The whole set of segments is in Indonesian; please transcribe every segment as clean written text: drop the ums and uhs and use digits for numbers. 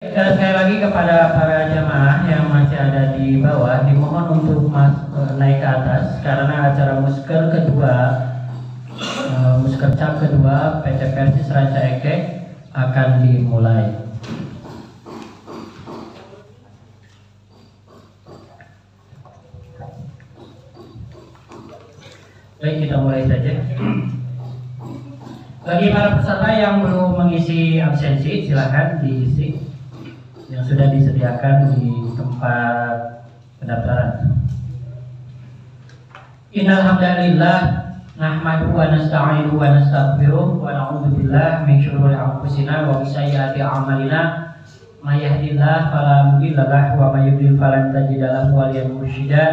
Sekali lagi kepada para jamaah yang masih ada di bawah, dimohon untuk naik ke atas karena acara musker kedua, musker cap kedua PT Persis Ranca Ekek akan dimulai. Baik, kita mulai saja. Bagi para peserta yang belum mengisi absensi, silakan diisi yang sudah disediakan di tempat pendaftaran. Innal hamdalillah nahmaduhu wa nasta'inuhu wa nastaghfiruh wa na'udzu billahi min syururi anfusina wa min sayyiati a'malina may yahdihillahu fala mudilla lahu wa may yudlil falan tajida lahu waliyyan mursyida.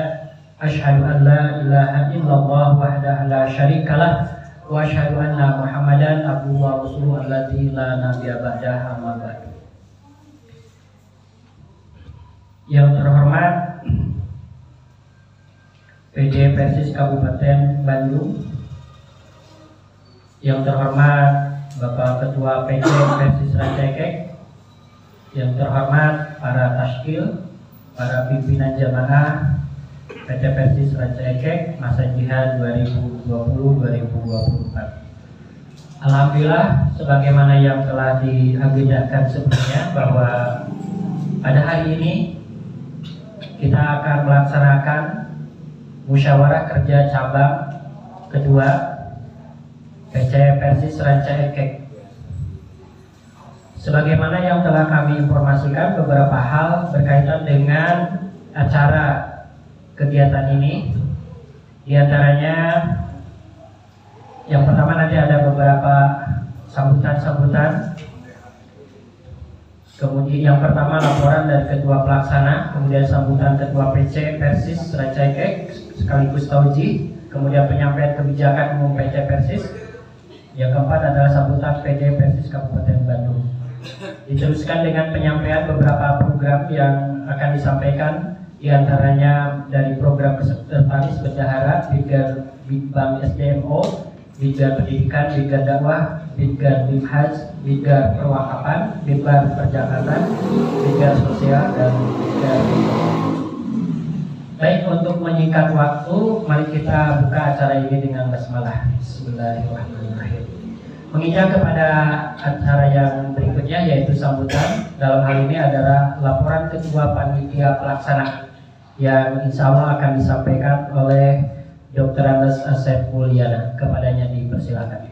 Asyhadu an la ilaha illallah wahdahu la syarika lah wa asyhadu anna Muhammadan abduhu wa rasuluhu alladzi la nabiyya ba'dahu amma ba'du. Yang terhormat PJ Persis Kabupaten Bandung, yang terhormat Bapak Ketua PJ Persis Ranca Ekek, yang terhormat para taskil, para pimpinan jamaah PT Persis Ranca Ekek masa jihad 2020-2024. Alhamdulillah, sebagaimana yang telah diagendakan sebelumnya, bahwa pada hari ini kita akan melaksanakan musyawarah kerja cabang kedua PC Persis Ranca Ekek. Sebagaimana yang telah kami informasikan, beberapa hal berkaitan dengan acara kegiatan ini. Di antaranya yang pertama, nanti ada beberapa sambutan-sambutan. Kemudian yang pertama laporan dari Ketua Pelaksana, kemudian sambutan Ketua PC Persis Ranca Ekek sekaligus tauji, kemudian penyampaian kebijakan umum PC Persis. Yang keempat adalah sambutan PD Persis Kabupaten Bandung. Diteruskan dengan penyampaian beberapa program yang akan disampaikan, di antaranya dari program Sekretaris Bendahara, Bidbang SDMO, Bidgar Pendidikan, Bidgar Dakwah, Bidgar Bimhaj, Bidgar Perwakapan, Bidgar Perjalanan, Bidgar Sosial, dan Bidgar. Baik, untuk menyingkat waktu, mari kita buka acara ini dengan basmalah. Bismillahirrahmanirrahim. Menginjak kepada acara yang berikutnya, yaitu sambutan. Dalam hal ini adalah laporan Ketua Panitia Pelaksana yang insya Allah akan disampaikan oleh Dr. Andes Asep Mulyana. Kepadanya dipersilakan.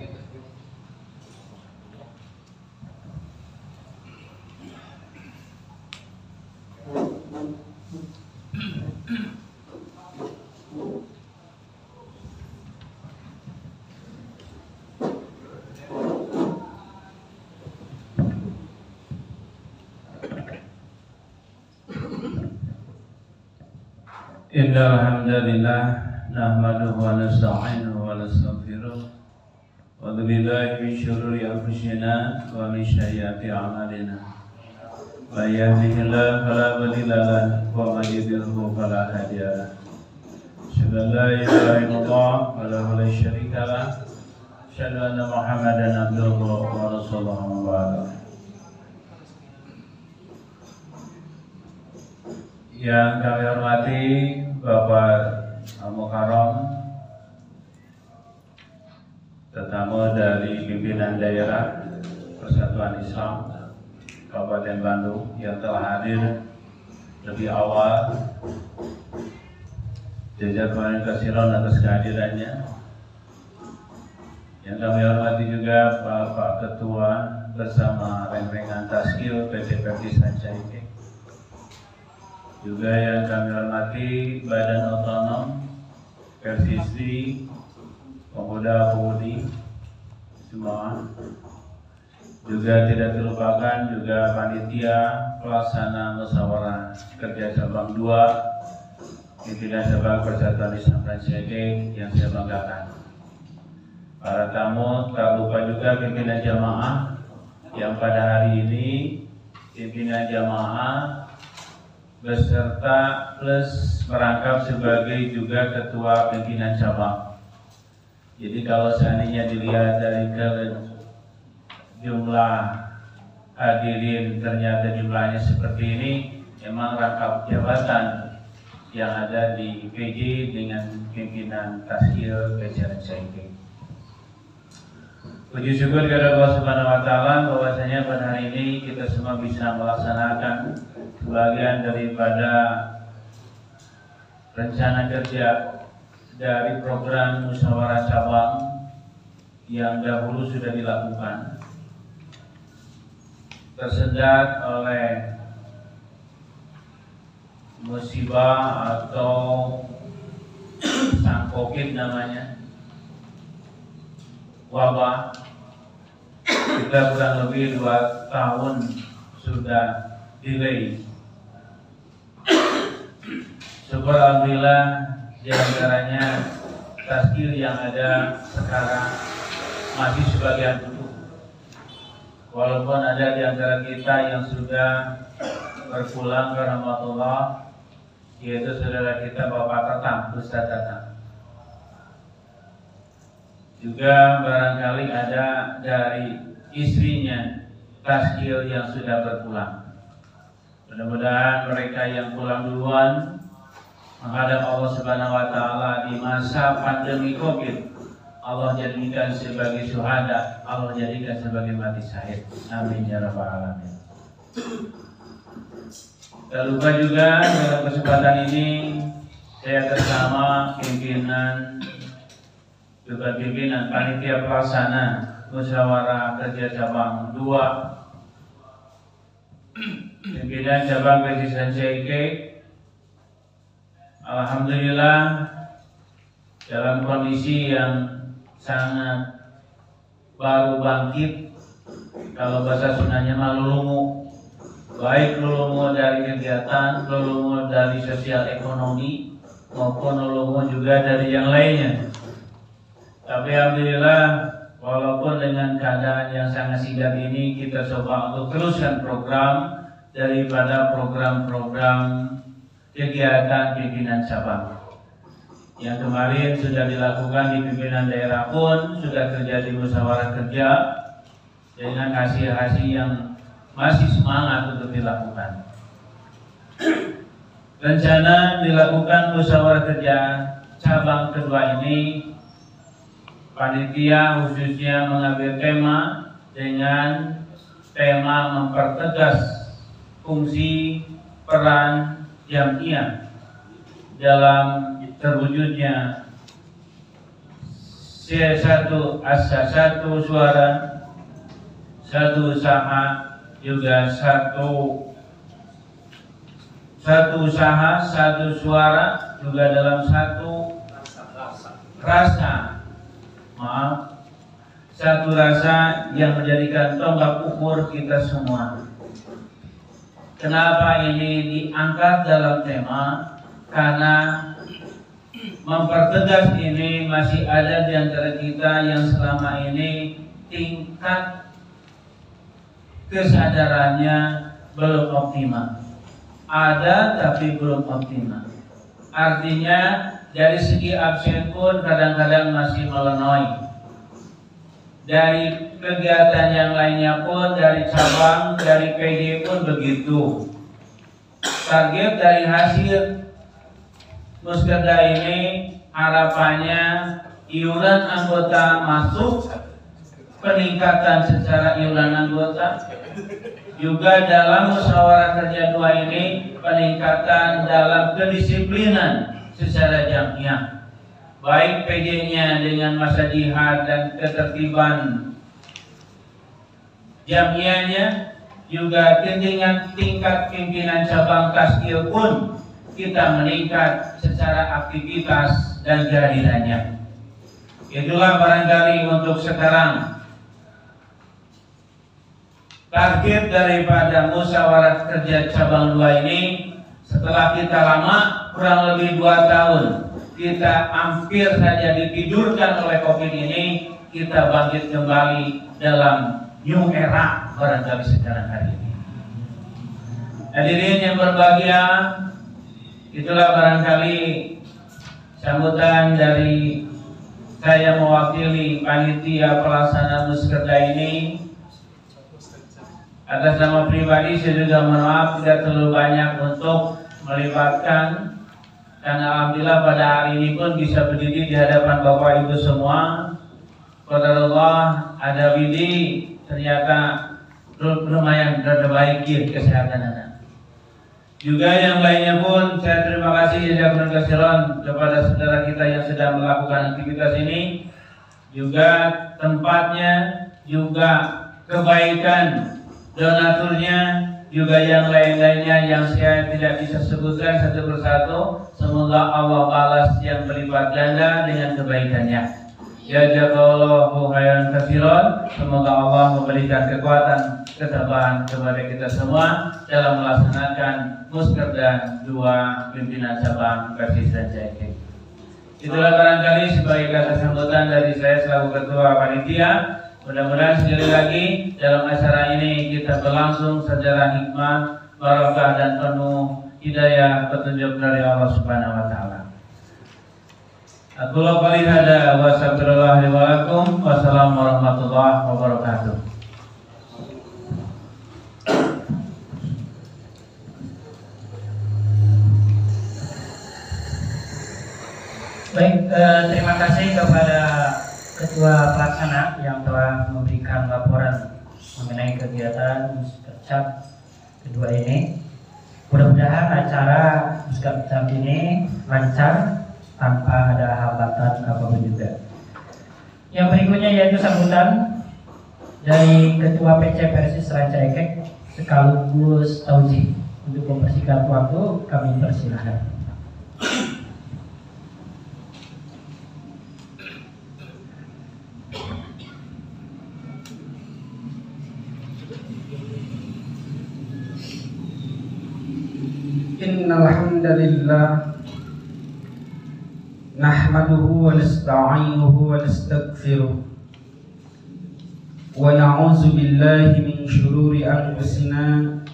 Innal hamdalillah nahmaduhu wa nasta'inuhu wa nastaghfiruh wa a'udzu billahi min syururi anfusina wa min sayyiati a'malina. May yahdihillahu fala mudilla lahu wa may yudlilhu fala hadiya lahu. Asyhadu an la ilaha illallah wahdahu la syarika lahu, asyhadu anna Muhammadan abduhu wa rasuluhu wa ba'du. Yang kami hormati Bapak Al-Mukarram, tetamu dari pimpinan daerah Persatuan Islam Kabupaten Bandung yang telah hadir lebih awal, jazakumullahu khairan atas kehadirannya. Yang kami hormati juga Bapak Ketua bersama rengrengan taskil PT Persis Ranca Ekek. Juga yang kami hormati Badan Otonom Persisdi, pemuda-pemudi semua. Juga tidak terlupakan juga panitia pelaksana musyawarah kerja cabang 2 pimpinan cabang Persatuan Islam Ranca Ekek yang saya banggakan. Para tamu, tak lupa juga pimpinan jamaah yang pada hari ini pimpinan jamaah beserta plus merangkap sebagai juga ketua pimpinan cabang. Jadi kalau seandainya dilihat dari jumlah hadirin ternyata jumlahnya seperti ini, memang rangkap jabatan yang ada di PJ dengan pimpinan Taskil Kejaran Saiki. Puji syukur kepada Allah Subhanahu wa Ta'ala bahwasanya pada hari ini kita semua bisa melaksanakan sebagian daripada rencana kerja dari program musyawarah cabang yang dahulu sudah dilakukan, tersendat oleh musibah atau sang COVID namanya, wabah. Kita kurang lebih 2 tahun sudah delay. Syukur alhamdulillah, di antaranya Taskil yang ada sekarang masih sebagian utuh. Walaupun ada di antara kita yang sudah berpulang ke rahmatullah, yaitu saudara kita Bapak Tatang, Ustaz Tatang. Juga barangkali ada dari istrinya Taskil yang sudah berpulang. Mudah-mudahan mereka yang pulang duluan menghadap Allah Subhanahu wa Ta'ala di masa pandemi COVID, Allah jadikan sebagai syuhada, Allah jadikan sebagai mati syahid. Amin ya rabbal alamin. Tak lupa juga dalam kesempatan ini saya bersama pimpinan panitia pelaksana musyawarah kerja cabang 2, pimpinan cabang Kejaran Saiki. Alhamdulillah dalam kondisi yang sangat baru bangkit, kalau bahasa Sundanya mah lulungu, baik lulungu dari kegiatan, lulungu dari sosial ekonomi, maupun lulungu juga dari yang lainnya. Tapi alhamdulillah, walaupun dengan keadaan yang sangat sigap ini, kita coba untuk teruskan program daripada program-program kegiatan pimpinan cabang. Yang kemarin sudah dilakukan di pimpinan daerah pun sudah terjadi musyawarah kerja dengan hasil-hasil yang masih semangat untuk dilakukan. Rencana dilakukan musyawarah kerja cabang kedua ini, panitia khususnya mengambil tema dengan tema mempertegas fungsi peran jamiah dalam terwujudnya satu asa, satu suara, satu usaha, juga satu usaha, satu suara, juga dalam satu rasa. Satu rasa yang menjadikan tonggak ukur kita semua. Kenapa ini diangkat dalam tema? Karena mempertegas ini masih ada di antara kita yang selama ini tingkat kesadarannya belum optimal. Ada tapi belum optimal. Artinya dari segi absen pun kadang-kadang masih melenoi. Dari kegiatan yang lainnya pun, dari cabang, dari PJ pun begitu. Target dari hasil muskerda ini harapannya iuran anggota masuk, peningkatan secara iuran anggota, juga dalam musyawarah kerja 2 ini peningkatan dalam kedisiplinan secara jamiah. Baik PJ-nya dengan masa jihad dan ketertiban jamiahnya, juga tingkat pimpinan cabang Taskil pun kita meningkat secara aktivitas dan kehadirannya. Itulah barangkali untuk sekarang target daripada musyawarah kerja cabang 2 ini. Setelah kita lama, kurang lebih 2 tahun, kita hampir saja ditidurkan oleh COVID ini, kita bangkit kembali dalam new era barangkali sekarang hari ini. Hadirin yang berbahagia, itulah barangkali sambutan dari saya mewakili panitia pelaksana muskerda ini. Atas nama pribadi saya juga mohon maaf tidak terlalu banyak untuk melibatkan, karena alhamdulillah pada hari ini pun bisa berdiri di hadapan Bapak Ibu semua. Qadarullah ada Widi ternyata lumayan berbaik kesehatan anak. Juga yang lainnya pun saya terima kasih jazakumullah khairan kepada saudara kita yang sedang melakukan aktivitas ini. Juga tempatnya, juga kebaikan donaturnya, juga yang lain-lainnya yang saya tidak bisa sebutkan satu persatu. Semoga Allah balas yang berlipat ganda dengan kebaikannya. Jazakallahu khairan katsiran. Semoga Allah memberikan kekuatan, ketabahan kepada kita semua dalam melaksanakan musker dan dua pimpinan cabang Persis dan Jaike. Itulah barangkali sebagai kata sambutan dari saya selaku ketua panitia. Mudah-mudahan sekali lagi dalam acara ini kita berlangsung secara hikmah, barakah dan penuh hidayah petunjuk dari Allah Subhanahu wa taala. Aku qouli hada wa astaghfirullah li wa lakum. Wassalamu warahmatullahi wabarakatuh. Baik, terima kasih kepada Ketua Pelaksana yang telah memberikan laporan mengenai kegiatan Muskercap kedua ini. Mudah-mudahan acara Muskercap ini lancar tanpa ada hambatan apapun juga. Yang berikutnya yaitu sambutan dari Ketua PC Persis Rancaikek sekaligus Tauji. Untuk mempersingkat waktu kami persilahkan. Innal hamdalillah nahmaduhu wa nasta'inuhu wa nastaghfiruh wa na'udzu billahi min shururi anfusina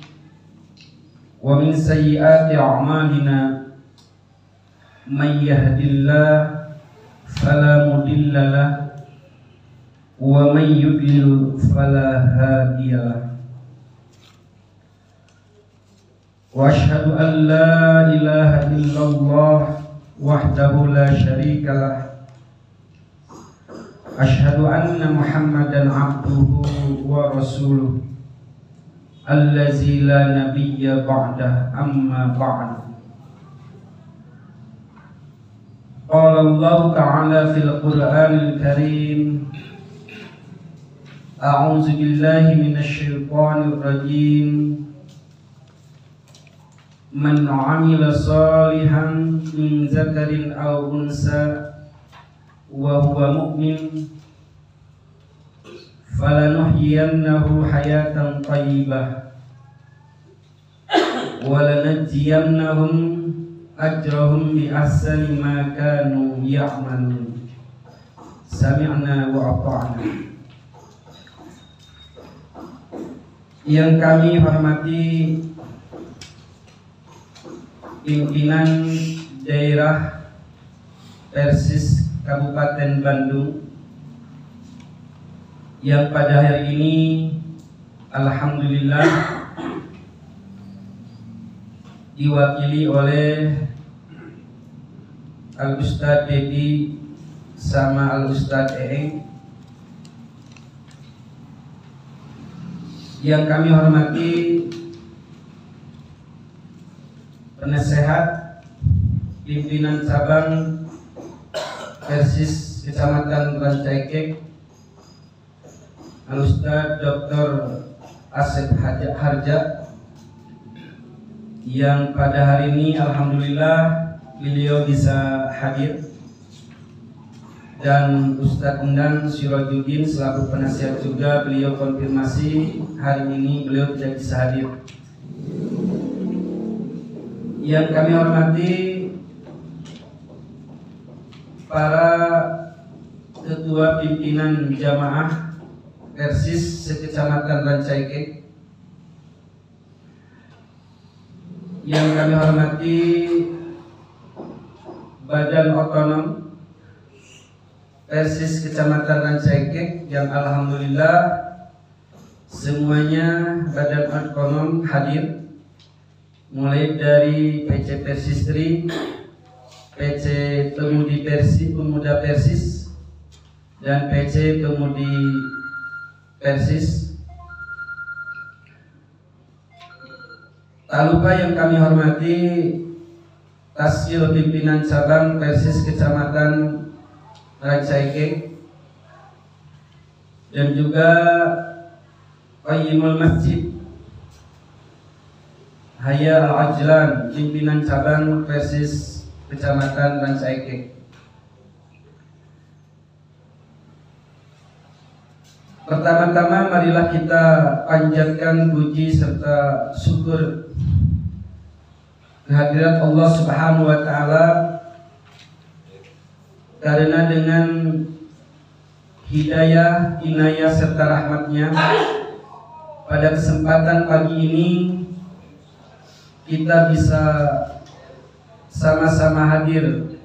wa min sayyiati a'malina. May yahdihillahu fala mudilla lahu wa may yudlil fala hadiya lahu. Wa asyhadu an la ilaha illallah wahdahu la syarika lah. Asyhadu anna Muhammadan abduhu wa rasuluh allazi la nabiyya ba'dah, amma ba'du. Qala Allah ta'ala fil Qur'anil Karim, a'udzu billahi minasy syaithanir rajim. Man 'amila shalihan min zakarin aw unsa wa huwa mu'min falanuhyiyannahu hayatan thayyibah wa lanajziyannahum ajrahum bi ahsani ma kanu ya'malun. Sami'na wa ata'na. Yang kami hormati pimpinan daerah Persis Kabupaten Bandung yang pada hari ini alhamdulillah diwakili oleh Al-Ustadz Dedi sama Al-Ustadz Eeng. Yang kami hormati penasehat pimpinan cabang Persis Kecamatan Rancaikek, Al-Ustadz Dr. Asep Harja, yang pada hari ini alhamdulillah beliau bisa hadir, dan Ustadz Undang Syirajuddin selaku penasihat juga beliau konfirmasi hari ini beliau tidak bisa hadir. Yang kami hormati para ketua pimpinan jamaah Persis sekecamatan Rancaikek, yang kami hormati Badan Otonom Persis Kecamatan Rancaikek yang alhamdulillah semuanya Badan Ekonom hadir, mulai dari PC Persistri, PC Pemuda Persis, dan PC Pemudi Persis. Tak lupa yang kami hormati Taskil Pimpinan Cabang Persis Kecamatan Rancaikek, dan juga Qayyimul Masjid Haya Al-Ajlan, Pimpinan Cabang Persis Kecamatan Rancaikek. Pertama-tama marilah kita panjatkan puji serta syukur kehadirat Allah Subhanahu wa taala, karena dengan hidayah, inayah serta rahmatnya pada kesempatan pagi ini kita bisa sama-sama hadir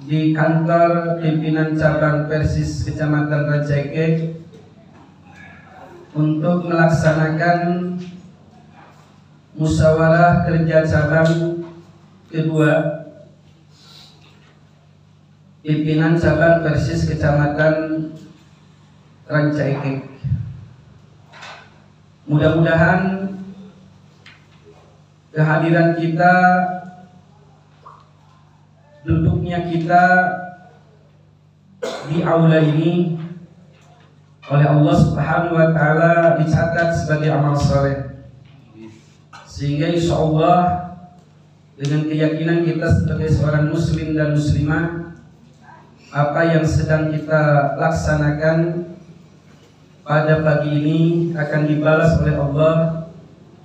di kantor pimpinan cabang Persis Kecamatan Rancaikek untuk melaksanakan musyawarah kerja cabang kedua pimpinan cabang Persis Kecamatan Rancaikek. Mudah-mudahan kehadiran kita, duduknya kita di aula ini oleh Allah Subhanahu wa taala dicatat sebagai amal saleh, sehingga insya Allah dengan keyakinan kita sebagai seorang muslim dan muslimah, apa yang sedang kita laksanakan pada pagi ini akan dibalas oleh Allah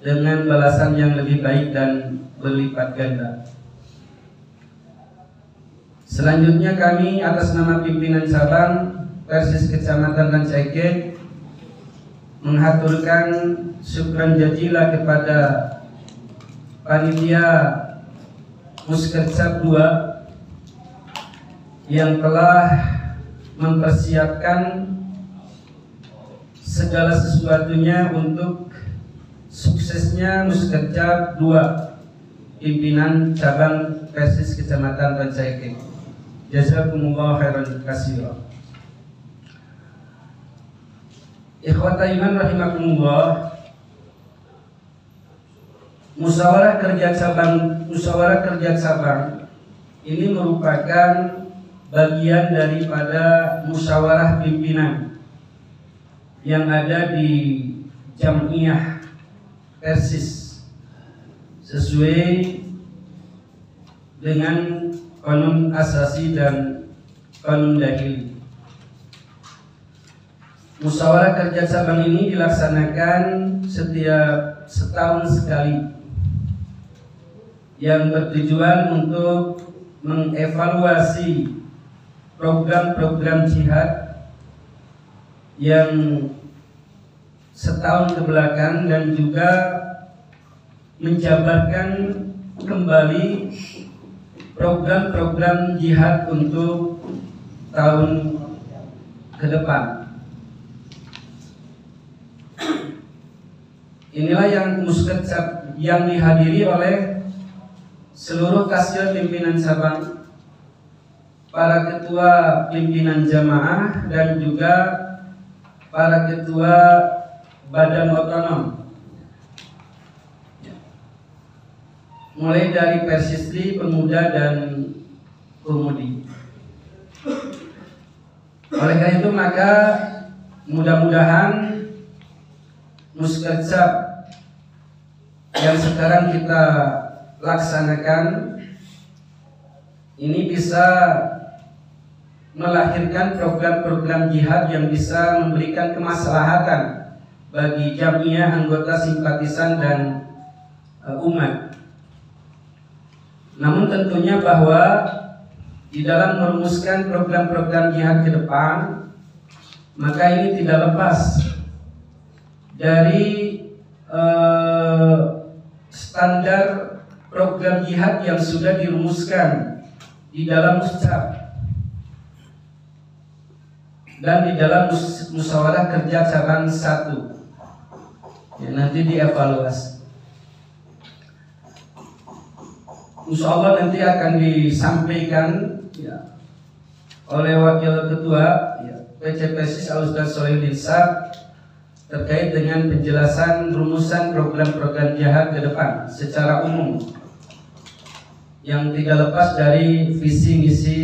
dengan balasan yang lebih baik dan berlipat ganda. Selanjutnya kami atas nama pimpinan cabang Persis Kecamatan Rancaikek menghaturkan syukran jazila kepada panitia Muskercap 2 yang telah mempersiapkan segala sesuatunya untuk suksesnya Muskercap 2 pimpinan cabang Persis Kecamatan Rancaikek. Jazakumullah khairan katsira. Ikhwata iman rahimakumullah, musyawarah kerja cabang ini merupakan bagian daripada musyawarah pimpinan yang ada di Jam'iyah Persis sesuai dengan Kanun Asasi dan Kanun Dahili. Musyawarah kerja cabang ini dilaksanakan setiap setahun sekali, yang bertujuan untuk mengevaluasi program-program jihad yang setahun kebelakang dan juga menjabarkan kembali program-program jihad untuk tahun ke depan. Inilah yang Muskercap yang dihadiri oleh seluruh kasir pimpinan cabang, para ketua pimpinan jamaah, dan juga para ketua badan otonom, mulai dari Persistri, Pemuda, dan Pemudi. Oleh karena itu maka mudah-mudahan Muskercap yang sekarang kita laksanakan ini bisa melahirkan program-program jihad yang bisa memberikan kemaslahatan bagi jamiah, anggota, simpatisan, dan umat. Namun tentunya bahwa di dalam merumuskan program-program jihad ke depan, maka ini tidak lepas dari standar program jihad yang sudah dirumuskan di dalam Muscap dan di dalam musyawarah kerja cabang 1. ya, nanti dievaluasi. Insya Allah nanti akan disampaikan ya, oleh Wakil Ketua ya, PC Persis Al-Ustaz Solihuddin Sab terkait dengan penjelasan rumusan program-program jihad ke depan secara umum yang tidak lepas dari visi misi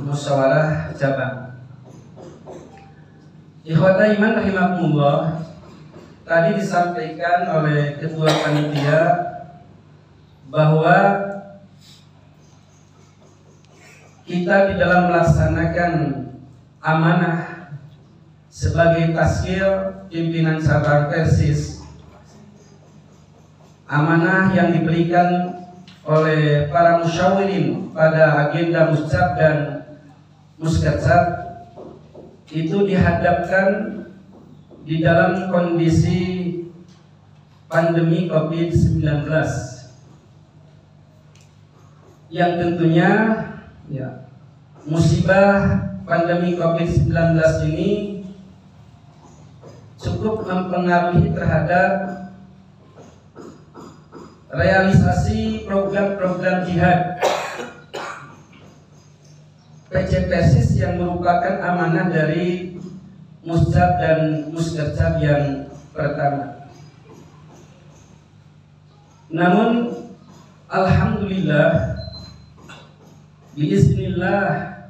musyawarah cabang. Ikhwata iman rahimakumullah, tadi disampaikan oleh Ketua Panitia bahwa kita di dalam melaksanakan amanah sebagai taskil pimpinan cabang Persis, amanah yang diberikan oleh para musyawirin pada agenda muscab dan muskatsab itu dihadapkan di dalam kondisi pandemi COVID-19 yang tentunya ya, musibah pandemi COVID-19 ini cukup mempengaruhi terhadap realisasi program-program jihad PC Persis yang merupakan amanah dari muscab dan muskatsab yang pertama. Namun alhamdulillah, biiznillah,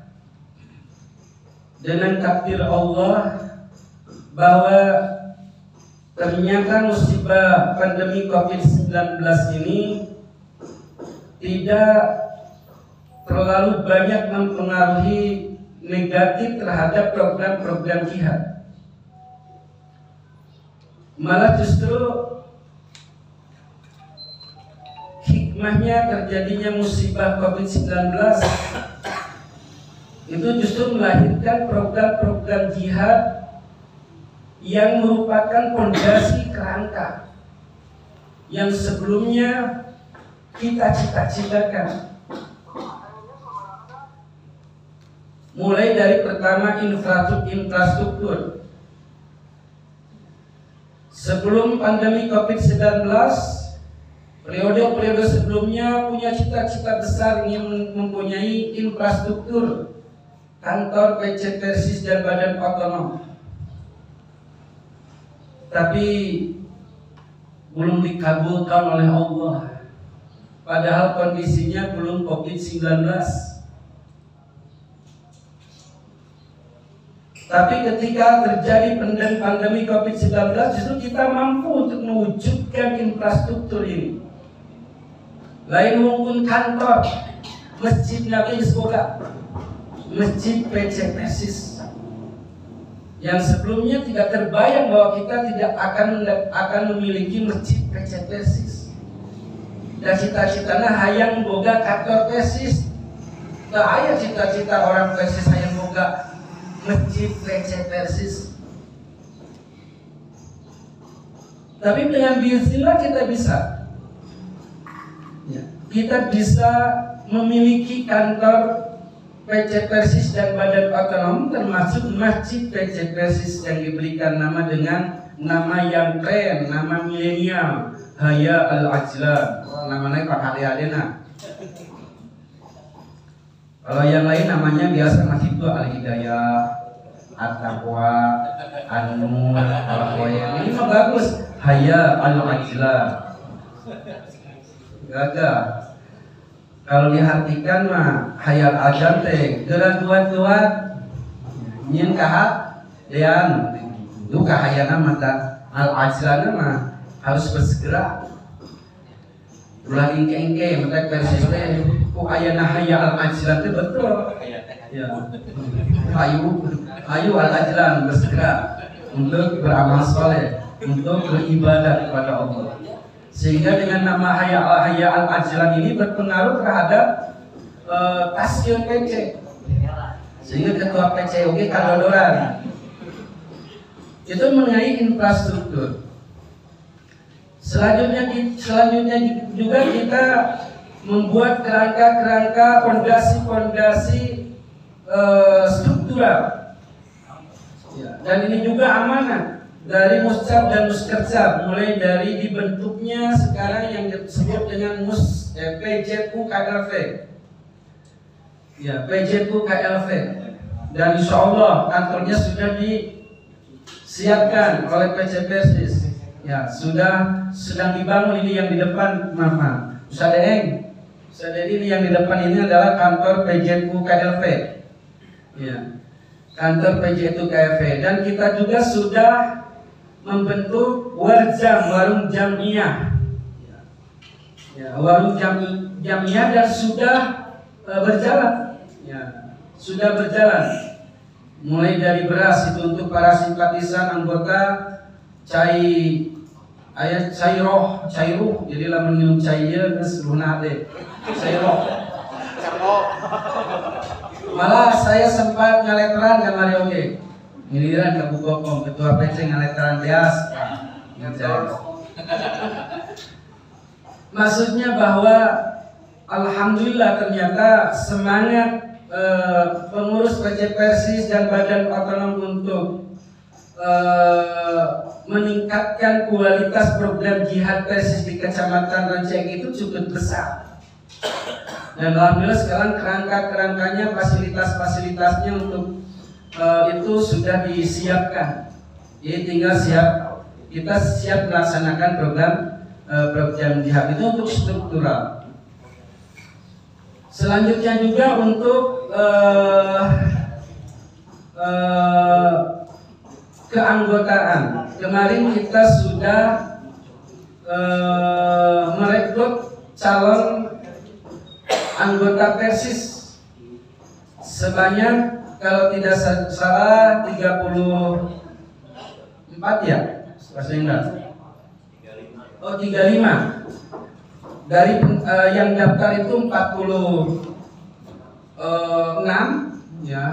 dengan takdir Allah bahwa ternyata musibah pandemi COVID-19 ini tidak terlalu banyak mempengaruhi negatif terhadap program-program jihad. Malah justru hikmahnya terjadinya musibah COVID-19 itu justru melahirkan program-program jihad yang merupakan fondasi kerangka yang sebelumnya kita cita-citakan. Mulai dari pertama infrastruktur. Sebelum pandemi COVID-19, periode-periode sebelumnya punya cita-cita besar ingin mempunyai infrastruktur kantor PC Persis dan badan otonom. Tapi belum dikabulkan oleh Allah. Padahal kondisinya belum COVID-19. Tapi ketika terjadi pandemi COVID-19, justru kita mampu untuk mewujudkan infrastruktur ini. Lain mungkin kantor, masjid Nabi Sekolah, masjid PC Persis, yang sebelumnya tidak terbayang bahwa kita tidak akan memiliki masjid PC Persis. Dan cita-citanya hayang boga kantor Persis. Tak ada cita-cita orang Persis hayang boga masjid PC Persis. Tapi dengan biiznillah kita bisa. Ya, kita bisa memiliki kantor PC Persis dan badan otonom, termasuk masjid PC Persis yang diberikan nama dengan nama yang keren, nama milenial, Haya Al-Ajlan. Namanya Pak Hadi-Hadena. Kalau yang lain namanya biasa masih itu Al-Hidayah, At-Taqwa, An-Nur, Al-Qayyim. Ini mah bagus, Haya Al-Ajlan. Gagah. Kalau diartikan mah Haya Al-Ajlan teh gerak-gerak nyin kahat dean. Itu kahayana mata Al-Ajlan mah harus bersegera. Ulah ingke-ingke mata Persis teh ku ayana Haya Al-Ajlan teh betul. Ya. Ayo Al-Ajlan bersegera untuk beramal saleh, untuk beribadah kepada Allah. Sehingga dengan nama Haya Al-Ajlan ini berpengaruh terhadap taskil PC. Sehingga ketua PC oke kadodoran. Itu mengenai infrastruktur. Selanjutnya juga kita membuat kerangka-kerangka fondasi-fondasi struktural. Ya, dan ini juga amanah dari muscap dan muskercap, mulai dari dibentuknya sekarang yang disebut dengan PJU KLV. Ya, PJU KLV. Dan insya Allah kantornya sudah disiapkan oleh PC Persis. Ya, sedang dibangun. Ini yang di depan, Mama. Ustaz Deeng, ini yang di depan ini adalah kantor PJU KLV. Ya, kantor PJU KLV. Dan kita juga sudah membentuk warung jamiah. Ya, warung jamiah dan sudah berjalan. Ya, sudah berjalan. Mulai dari beras itu untuk para simpatisan anggota cairuh, jadi lah minum cair seluruhna ade. Cairuh. Malah saya sempat ngaleteran ke Mario oke. Giliran ke Bukokom, ketua PC ngaleteran bias. Maksudnya bahwa alhamdulillah ternyata semangat pengurus PC Persis dan Badan Otonom untuk meningkatkan kualitas program jihad Persis di Kecamatan Rancaikek itu cukup besar. Dan alhamdulillah sekarang kerangkanya, fasilitasnya untuk itu sudah disiapkan. Jadi tinggal kita siap melaksanakan program jihad itu untuk struktural. Selanjutnya juga untuk keanggotaan. Kemarin kita sudah merekrut calon anggota Persis sebanyak kalau tidak salah 34 ya, bahasa Inggris. Oh 35. Dari yang daftar itu 46 ya.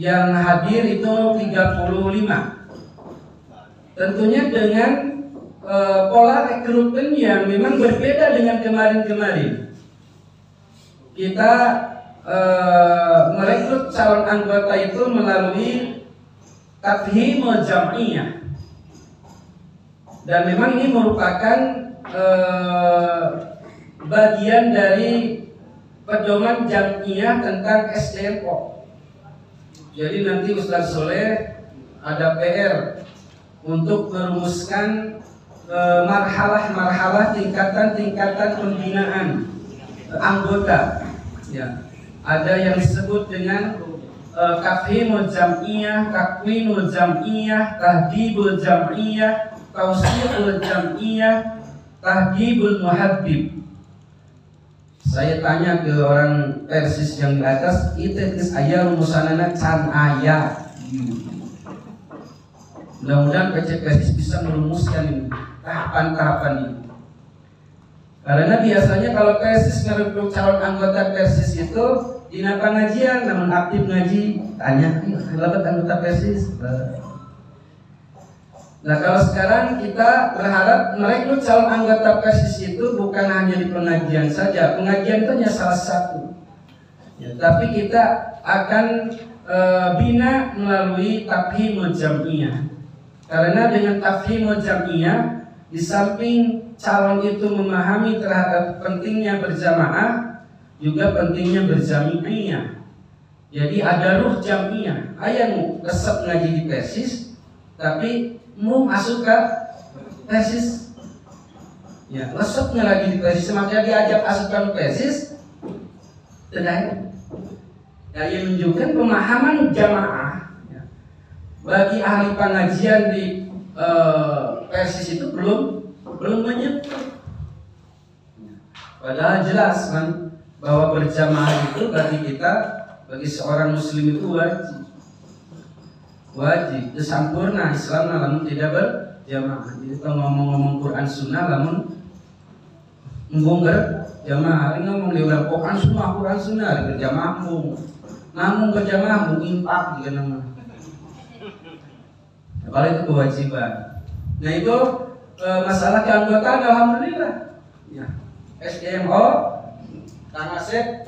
Yang hadir itu 35. Tentunya dengan pola rekrutmen yang memang berbeda dengan kemarin-kemarin. Kita merekrut calon anggota itu melalui tafhimul jam'iyah. Dan memang ini merupakan bagian dari pedoman jam'iyah tentang SDMO. Jadi nanti Ustaz Soleh ada PR untuk merumuskan marhalah-marhalah tingkatan pembinaan anggota. Ya, ada yang disebut dengan tafhimul jam'iyah, takwinul jam'iyah, tahdibul jam'iyah, tausiqul jam'iyah, tahdibul muhaddib. Saya tanya ke orang Persis yang di atas, itu aya rumusanana can aya. Mudah-mudahan PC Persis bisa merumuskan ini, tahapan-tahapan ini. Karena biasanya kalau Persis merekrut calon anggota Persis itu di pengajian, namun aktif ngaji, tanya, kenapa anggota Persis? Nah kalau sekarang kita berharap merekrut calon anggota Persis itu bukan hanya di pengajian saja. Pengajian itu hanya salah satu ya, tapi kita akan bina melalui tafhimul jam'iyah. Karena dengan tafhimul jam'iyah, di samping calon itu memahami terhadap pentingnya berjamaah, juga pentingnya berjami'iyah. Jadi ada ruh jam'iyah. Ayang resep ngaji di Persis, tapi mau masuk ke Persis, ya resepnya lagi di Persis, makanya diajak asukan Persis, tidak. Ya, yang menunjukkan pemahaman jamaah ya. Bagi ahli pengajian di Persis itu belum menyentuh. Padahal jelas kan bahwa berjamaah itu bagi seorang muslim itu wajib, itu sempurna Islam namun tidak berjamaah. Jadi kalau ngomong Quran sunnah namun menggonggar jamaah, ini ngomong di Quran sunnah berjamaah namun berjamaah impak juga nama. Kalau itu kewajiban. Nah itu masalah keanggotaan alhamdulillah. Ya. SDMO Kang Asep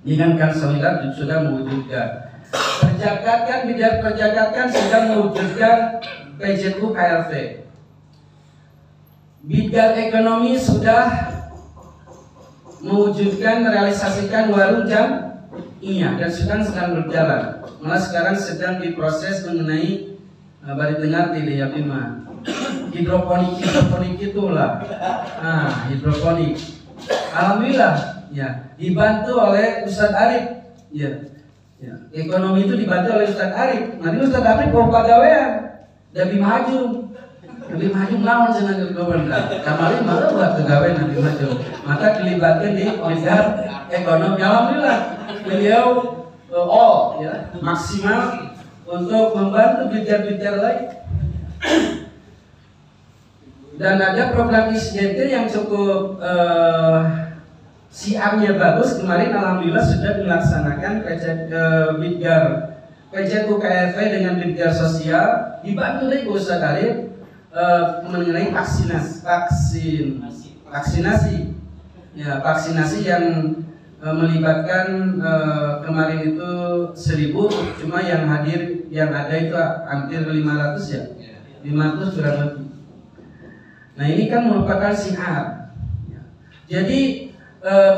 dengan Kang Solidat sudah mewujudkan. Perjakatan sudah mewujudkan PJTU KLV. Bidang ekonomi sudah mewujudkan merealisasikan warung jamiah dan sedang berjalan. Malah sekarang sedang diproses mengenai baru dengar tidak ya Bima hidroponik itulah. Hidroponik. Alhamdulillah ya dibantu oleh Ustadz Arif ya. Ekonomi itu dibantu oleh Ustadz Arif. Nanti Ustadz Arif bawa pegawaian lebih maju lawan senang kegobernan. Kemarin malah buat pegawai nanti maju. Maka dilibatkan di bidang ekonomi. Alhamdulillah beliau maksimal untuk membantu bidang-bidang lain. Dan ada program ISJT yang cukup siarnya bagus. Kemarin alhamdulillah sudah dilaksanakan PJTU KLV dengan bidang sosial dibantu oleh Ustadz Arif mengenai vaksinasi ya, vaksinasi yang melibatkan kemarin itu 1.000, cuma yang hadir yang ada itu hampir 500 ya, 500 kurang lebih. Nah ini kan merupakan syiar. Jadi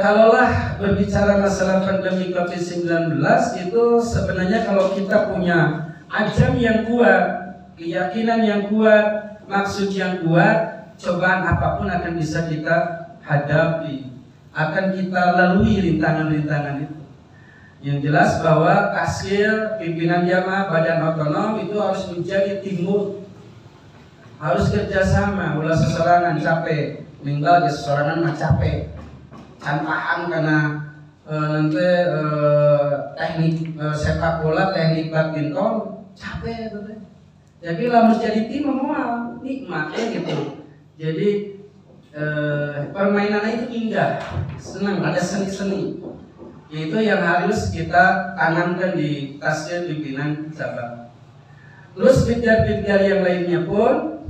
kalaulah berbicara masalah pandemi COVID-19 itu sebenarnya kalau kita punya azam yang kuat, keyakinan yang kuat, maksud yang kuat, cobaan apapun akan bisa kita hadapi, akan kita lalui rintangan-rintangan itu. Yang jelas bahwa kasir, pimpinan jamaah, badan otonom itu harus menjadi timbul, harus kerjasama. Ulah seserangan capek, minggal ke seserangan mah capek, can paham karena nanti teknik sepak bola, teknik badminton capek itu. Jadi lah menjadi tim memual nikmatnya gitu. Jadi permainannya itu indah, senang, ada seni-seni. Itu yang harus kita tanamkan di tasnya pimpinan cabang. Terus bidar-bidar yang lainnya pun,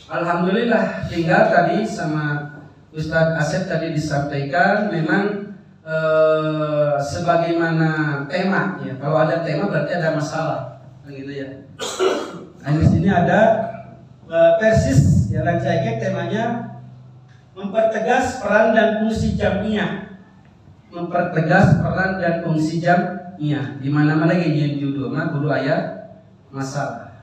alhamdulillah tinggal tadi sama Ustadz Asep tadi disampaikan memang sebagaimana tema ya. Kalau ada tema berarti ada masalah, gitu ya. Nah, di sini ada Persis ya, Rancaikek temanya mempertegas peran dan fungsi jamiah. Mempertegas peran dan fungsi jamiah. Di mana-mana yang judul mah kudu aya masalah.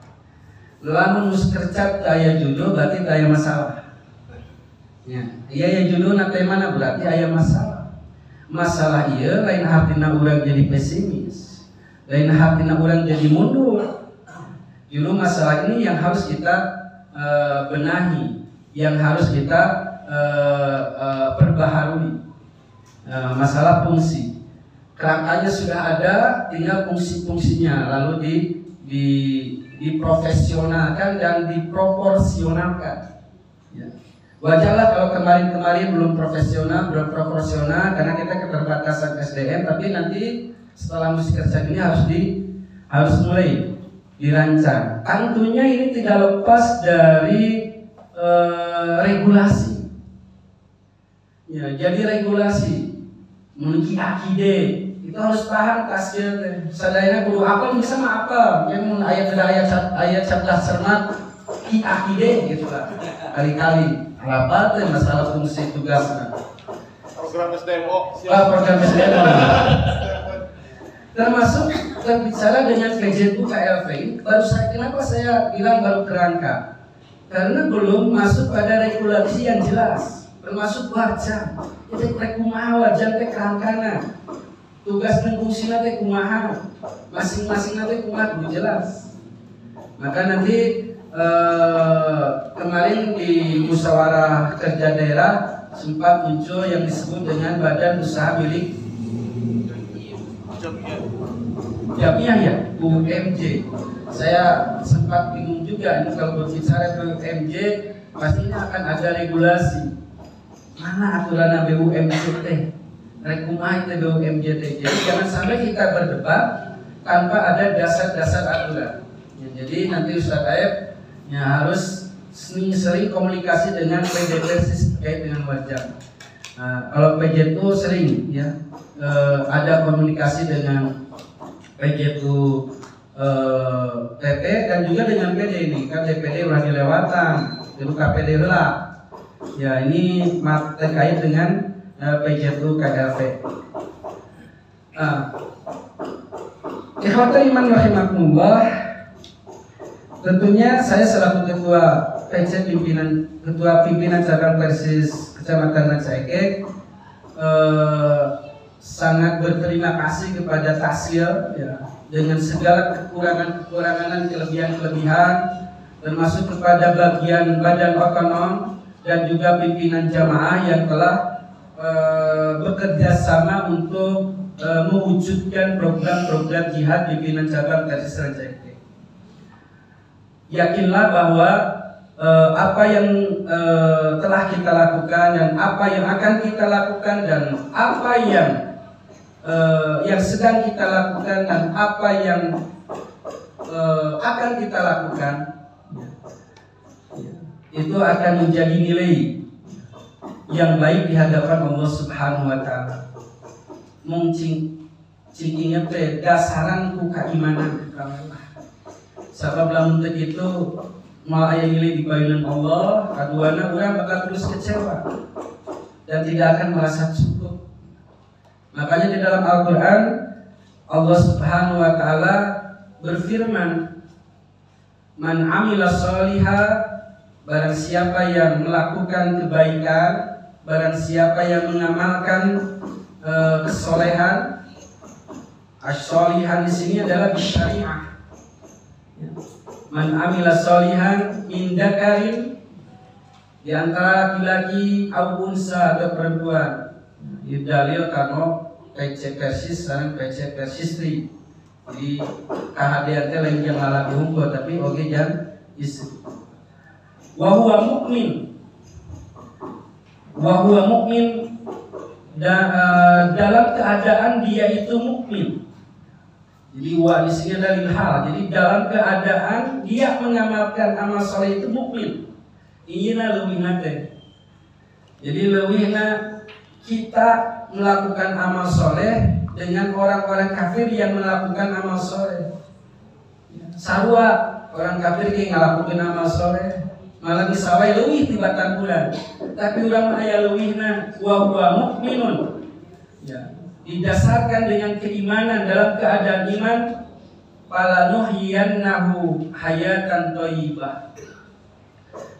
Lamun mus kercat aya judul berarti aya masalah. Ya, iya judul na tema na berarti aya masalah. Masalah ieu lain hartina urang jadi pesimis. Lain hartina urang jadi mundur. Justru masalah ini yang harus kita benahi, yang harus kita perbaharui. Masalah fungsi, kerangkanya sudah ada, tinggal fungsi-fungsinya lalu diprofesionalkan dan diproporsionalkan. Ya. Wajarlah kalau kemarin belum profesional, belum proporsional karena kita keterbatasan SDM, tapi nanti setelah musik kerja ini harus mulai dirancang. Tentunya ini tidak lepas dari regulasi. Ya, jadi regulasi memiliki akide itu harus paham tasnya. Sadayana guru apa bisa mah apa? Yang ayat sabda cermat akide gitu lah. Kali-kali apa teh masalah fungsi tugasnya. Program SDMO. Program SDMO. Termasuk berbicara dengan PJTU KLV, kenapa saya bilang baru kerangka? Karena belum masuk pada regulasi yang jelas, termasuk wajan. Itu kumaha wajan teh kerangkana. Tugas dan fungsina teh kumaha. Masing-masing teh kumaha kudu jelas. Maka nanti kemarin di musyawarah kerja daerah sempat muncul yang disebut dengan badan usaha milik jamiah ya, UMJ. Saya sempat bingung juga ini kalau berbicara UMJ pastinya akan ada regulasi. Mana aturan BUMJ teh? Rekumah itu BUMJ teh. Jadi jangan sampai kita berdebat tanpa ada dasar-dasar aturan. Ya, jadi nanti Ustadz Aib ya harus sering komunikasi dengan PDP terkait dengan wajah. Kalau PJTU sering ya ada komunikasi dengan PJTU PP dan juga dengan PD ini kan DPD udah dilewatan itu KPD lah ya ini terkait dengan PJTU KRV. Ikhwatul iman rahimakumullah, tentunya saya selaku ketua PC ketua pimpinan cabang Persis Kecamatan Rancaikek sangat berterima kasih kepada Tasil ya, dengan segala kekurangan dan kelebihan termasuk kepada bagian badan otonom dan juga pimpinan jamaah yang telah bekerja sama untuk mewujudkan program-program jihad pimpinan cabang Persis Rancaikek. Yakinlah bahwa apa yang telah kita lakukan dan apa yang akan kita lakukan dan apa yang sedang kita lakukan dan apa yang akan kita lakukan itu akan menjadi nilai yang baik di hadapan Allah Subhanahu wa taala. Mungkin ingat dasaran ku keimanan ka Allah. Sabab lamun teu kitu moal aya nilai di baileun Allah, kaduana urang bakal terus kecewa dan tidak akan merasa cukup. Makanya di dalam Al-Qur'an Allah Subhanahu wa taala berfirman, "Man 'amila sholihan", barang siapa yang melakukan kebaikan, barang siapa yang mengamalkan kesolehan. As-sholihan di sini adalah bisyariah. Man 'amila sholihan min dzakarin, di antara laki-laki au unsa atau perempuan. Di dalil kano PC Persis sareng PC Persistri. Jadi kahadian teh lain yang lalaki unggul tapi oge jang istri. Wa huwa mukmin. Wa huwa mukmin dalam keadaan dia itu mukmin. Jadi wa di sini dalil hal. Jadi dalam keadaan dia mengamalkan amal soleh itu mukmin. Iyina leuwihna teh. Jadi leuwihna kita melakukan amal soleh dengan orang-orang kafir yang melakukan amal soleh. Sarua orang kafir yang ngalakukan amal soleh malah disawai leuwih tibatan bulan. Tapi urang aya leuwihna wa huwa mukminun. Ya, didasarkan dengan keimanan dalam keadaan iman, falanuhyiyannahu hayatan thayyibah.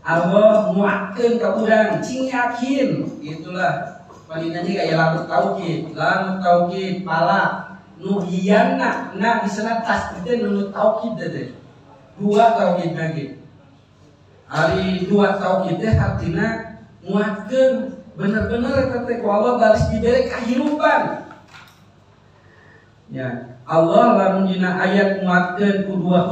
Allah muakeun ka urang cing yakin itulah palinanya kayak lamut tauhid pala nuhyiyanna na disana tasdid nu tauhid teh dua tauhid lagi. Ari dua tauhid teh artina muatkeun bener-bener teh ku Allah baris dibere kahirupan. Ya, Allah lamun dina ayat muatkeun ku dua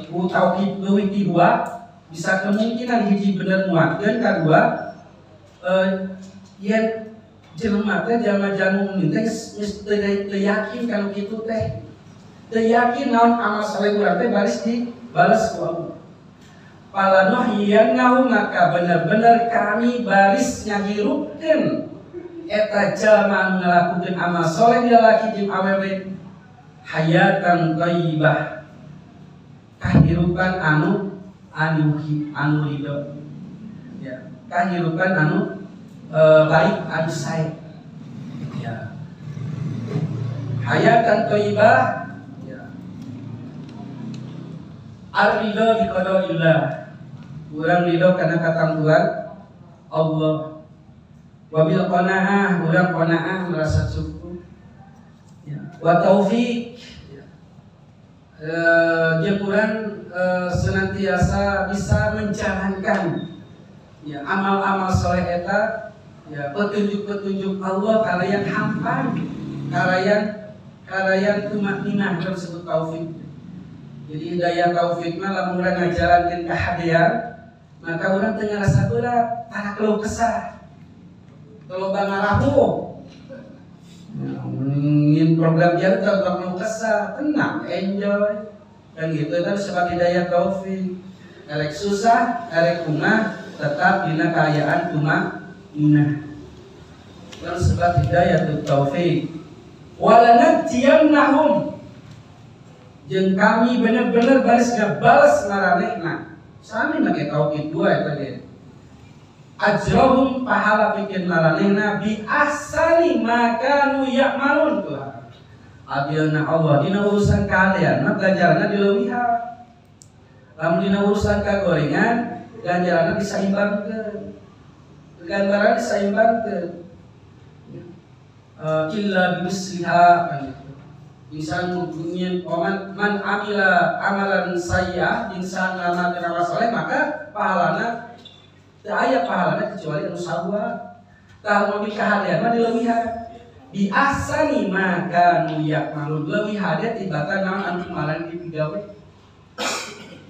ku tauhid leuwih ti dua, bisa kemungkinan hiji bener muatkeun kadua yen jelema teh jama-jama mukmin teh geus teu yakin kalau kitu teh. Teu yakin naon amal saleh urang teh baris dibales ku Allah. Falanuhyiyannahu, maka benar-benar kami baris ngahirupkeun eta jalma ngalakukeun amal saleh lalaki jeung awewe hayatan thayyibah, kahirupan anu ridho. Ya, kahirupan anu baik anu sae. Ya. Hayatan thayyibah, ya. Ar-ridho bi qadaillah. Urang ridho kana katampuan Allah. Wabil qanaah, urang qanaah merasa cukup. Ya. Wa taufik, jeung urang senantiasa bisa menjalankan ya amal-amal soleh eta ya petunjuk-petunjuk Allah kalayan hampan kalayan tumakninah disebut taufik. Jadi hidayah taufik mah lamun urang ngajalankeun kahadian maka urang teu ngarasa berat tara keluh kesah teu loba ngarahu. Ingin program dia teu keluh kesah, tenang, enjoy. Dan gitu itu sebab hidayah taufik. Erek susah, erek kumah, tetap dina kaayaan tumakninah. Dan sebab hidayah taufik. Walanajiyannahum, jeung kami bener-bener baris balas maranehna sami make tauhid dua eta ge ajrohum pahala bikin maranehna bi ahsani makanu ya'malun tuh adilna Allah dina urusan kalian mah ganjaranna dileuwihan lamun dina urusan kagorengan ganjaranna disaimbangkeun ganjaran disaimbangkeun illa bimisliha insan mungkin man amila amalan sayyi'ah insan ngalaman amal saleh maka pahalana teu aya pahalana kecuali anu sabua tah mun kahadian mah dileuwihan bi ahsani ma kanu ya'malun leuwihan teh tibatan naon anu kemarin dipigawe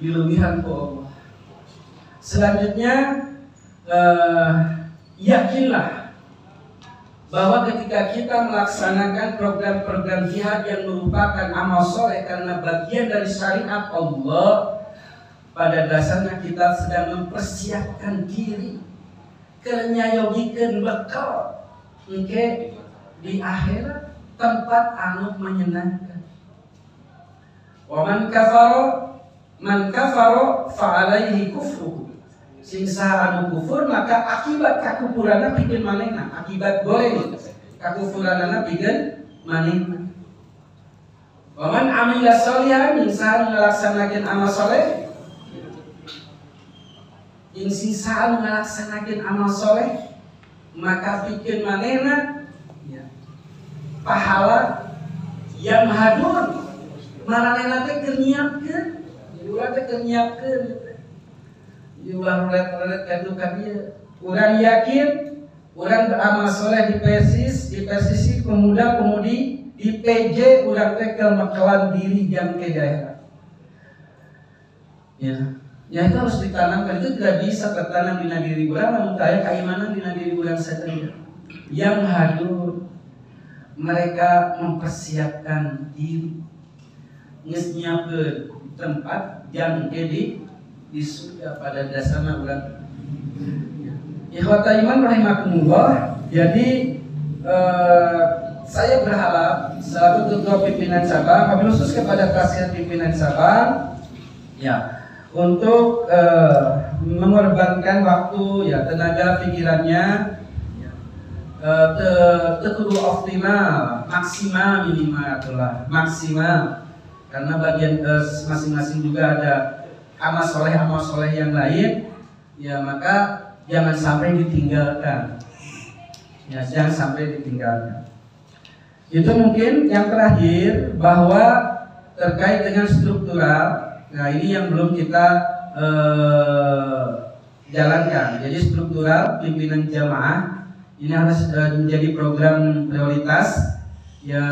dileuwihan ku Allah. Selanjutnya yakinlah bahwa ketika kita melaksanakan program-program jihad yang merupakan amal soleh karena bagian dari syariat Allah, pada dasarnya kita sedang mempersiapkan diri kenyayogikeun bekal engke di akhirat tempat anu menyenangkan. Wa man kafara fa alaihi kufruhu. Sing saha anu kufur maka akibat kakufuranna pikeun manehna, akibat goreng kakufuranna pikeun manehna. Wa man amila sholihan min saha ngalaksanakeun amal saleh, ing sing saha ngalaksanakeun amal saleh maka pikeun manehna ya, pahala yang hadun maranehna teh keur nyiapkeun, ulah teh keur nyiapkeun. Ulah rulet-rulet kadu kadia. Urang yakin, urang beramal soleh di PSIS pemuda-pemudi di PJ urang teh makalan diri jam ke daerah. Ya itu harus ditanamkan, itu tidak bisa tertanam di diri urang namun kaya keimanan di diri urang saja. Yang hadur mereka mempersiapkan diri. Geus nyiapkeun tempat jam ke di surga pada dasarnya ulang. Ikhwata iman rahimakumullah. Jadi saya berharap selaku ketua pimpinan cabang, wabil khusus kepada kasihan pimpinan cabang, ya untuk mengorbankan waktu, ya tenaga pikirannya, kudu optimal, maksimal minimal itulah maksimal, karena bagian masing-masing juga ada amal soleh yang lain, ya maka jangan sampai ditinggalkan. Ya, jangan sampai ditinggalkan. Itu mungkin yang terakhir bahwa terkait dengan struktural. Nah ini yang belum kita jalankan. Jadi struktural pimpinan jamaah ini harus menjadi program prioritas. Ya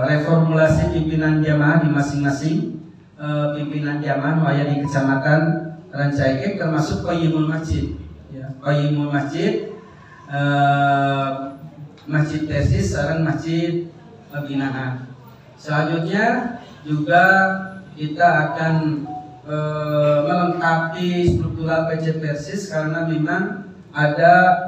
reformulasi pimpinan jamaah di masing-masing pimpinan jamaah waya di kecamatan Rancaikek termasuk Qayyimul Masjid, ya, Qayyimul Masjid, Masjid Tesis, sareng Masjid Binaan. Selanjutnya juga kita akan melengkapi struktural PC Persis karena memang ada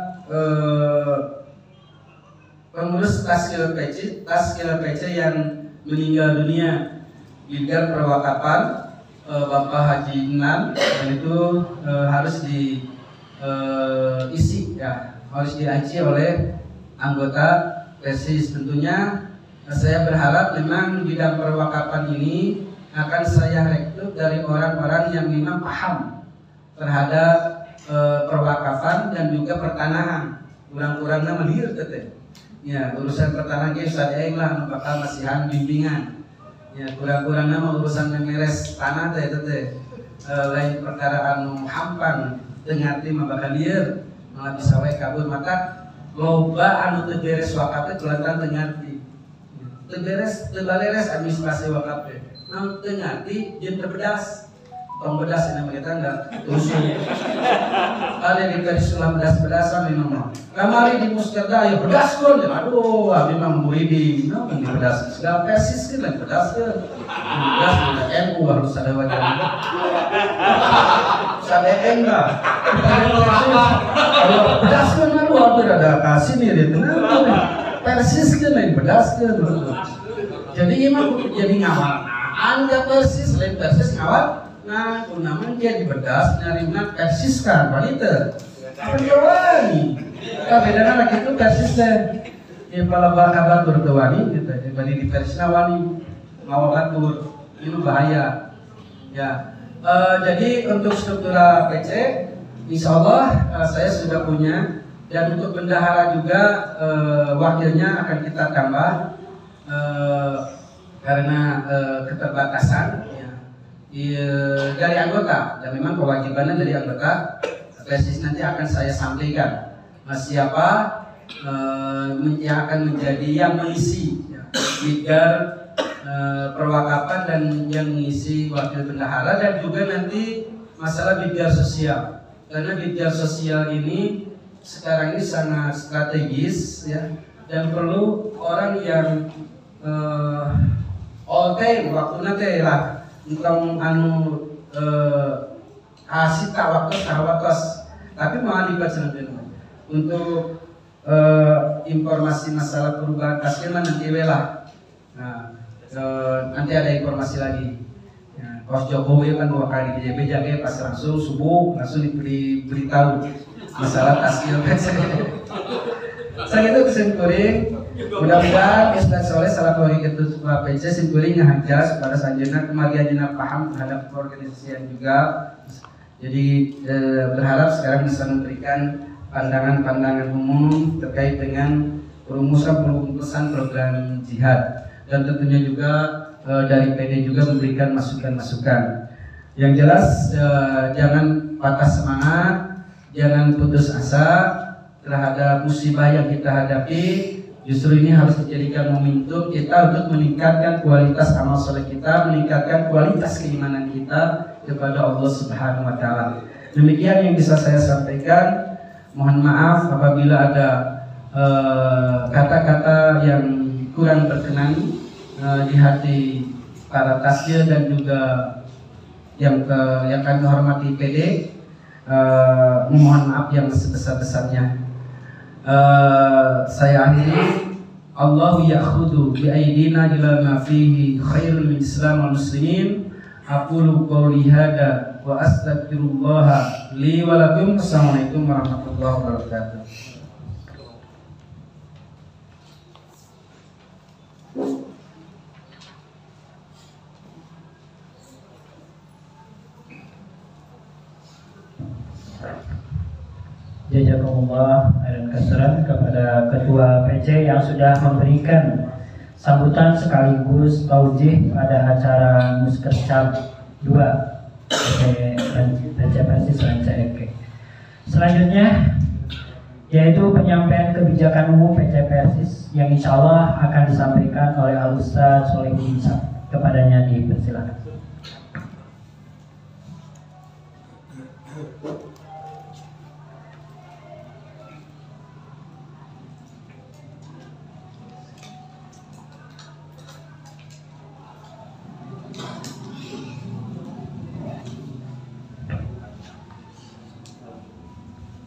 pengurus Taskil PC yang meninggal dunia. Lider perwakapan Bapak Haji Inan, dan itu harus diisi, ya, harus diaji oleh anggota PSIS. Tentunya saya berharap memang bidang perwakapan ini akan saya rekrut dari orang-orang yang memang paham terhadap perwakapan dan juga pertanahan. Kurang-kurangnya melihat teteh. Ya, urusan pertanahan saya lah bakal masihan bimbingan. Ya kurang-kurangnya mau urusan memeres tanah teh lain perkara anu hampang teu ngarti mah bakal lieur malah bisa wae kabur maka loba anu teu beres wakaf teh kulantaran teu ngarti teu beres teu baleres administrasi wakaf teh namun teu ngarti jeung teu bedas tong bedas ini kita enggak usul ada di garis sulam bedas-bedasan memang kamari di muskerda ya bedas kun aduh memang muridin no di bedas segala persis kan bedas kan bedas ada NU harus ada wajah ada enggak kalau bedas kan aduh hampir ada kasih nih di tengah persis kan bedas kan Jadi imam kudu jadi ngawal. Anda persis, lain persis ngawal. Nah, kunaman dia dibedas, nyarina persis kan, wanita. Apa jawani? Bedana lagi itu persis deh. Ya pala kabar bertewani, gitu. Jadi di persis nawani, ngawal atur, itu bahaya. Ya, jadi untuk struktura PC, insya Allah saya sudah punya. Dan untuk bendahara juga wakilnya akan kita tambah karena keterbatasan. Dari anggota, dan memang kewajibannya dari anggota PSIS nanti akan saya sampaikan siapa yang akan menjadi yang mengisi bidgar perwakapan dan yang mengisi wakil bendahara, dan juga nanti masalah bidgar sosial, karena bidgar sosial ini sekarang ini sangat strategis ya, dan perlu orang yang all time waktu nanti lah tentang asita waktu sahawatos, tapi mau libat sebenarnya untuk informasi masalah perubahan kasih nanti lah. Nah, nanti ada informasi lagi. Ya, Kos Jokowi kan 2 kali di JB pas langsung subuh langsung diberitahu masalah tasbih. Saya itu kesimpuling. Mudah-mudahan Ustaz Soleh salah bagi ketua PC simpuling ngahajas pada sanjena kemagian jena paham terhadap organisasian juga. Jadi berharap sekarang bisa memberikan pandangan-pandangan umum terkait dengan perumusan program jihad, dan tentunya juga dari PD juga memberikan masukan-masukan. Yang jelas jangan patah semangat, jangan putus asa terhadap musibah yang kita hadapi. Justru ini harus dijadikan momentum kita untuk meningkatkan kualitas amal soleh kita, meningkatkan kualitas keimanan kita kepada Allah Subhanahu wa Ta'ala. Demikian yang bisa saya sampaikan. Mohon maaf apabila ada kata-kata yang kurang berkenan di hati para tasya dan juga yang kami hormati PD. Mohon maaf yang sebesar-besarnya. Saya akhiri. Allahu ya'khudhu bi'aidina ila ma fihi khairul islam wal muslimin. Aqulu qawli hada wa astaghfirullah li wa lakum. Assalamualaikum warahmatullahi wabarakatuh. Jazakumullah khairan katsiran kepada ketua PC yang sudah memberikan sambutan sekaligus taujih pada acara Muskercap 2 PC Persis Ranca Ekek. Selanjutnya yaitu penyampaian kebijakan umum PC Persis yang insya Allah akan disampaikan oleh Al-Ustaz Solehin Isa. Kepadanya dipersilakan.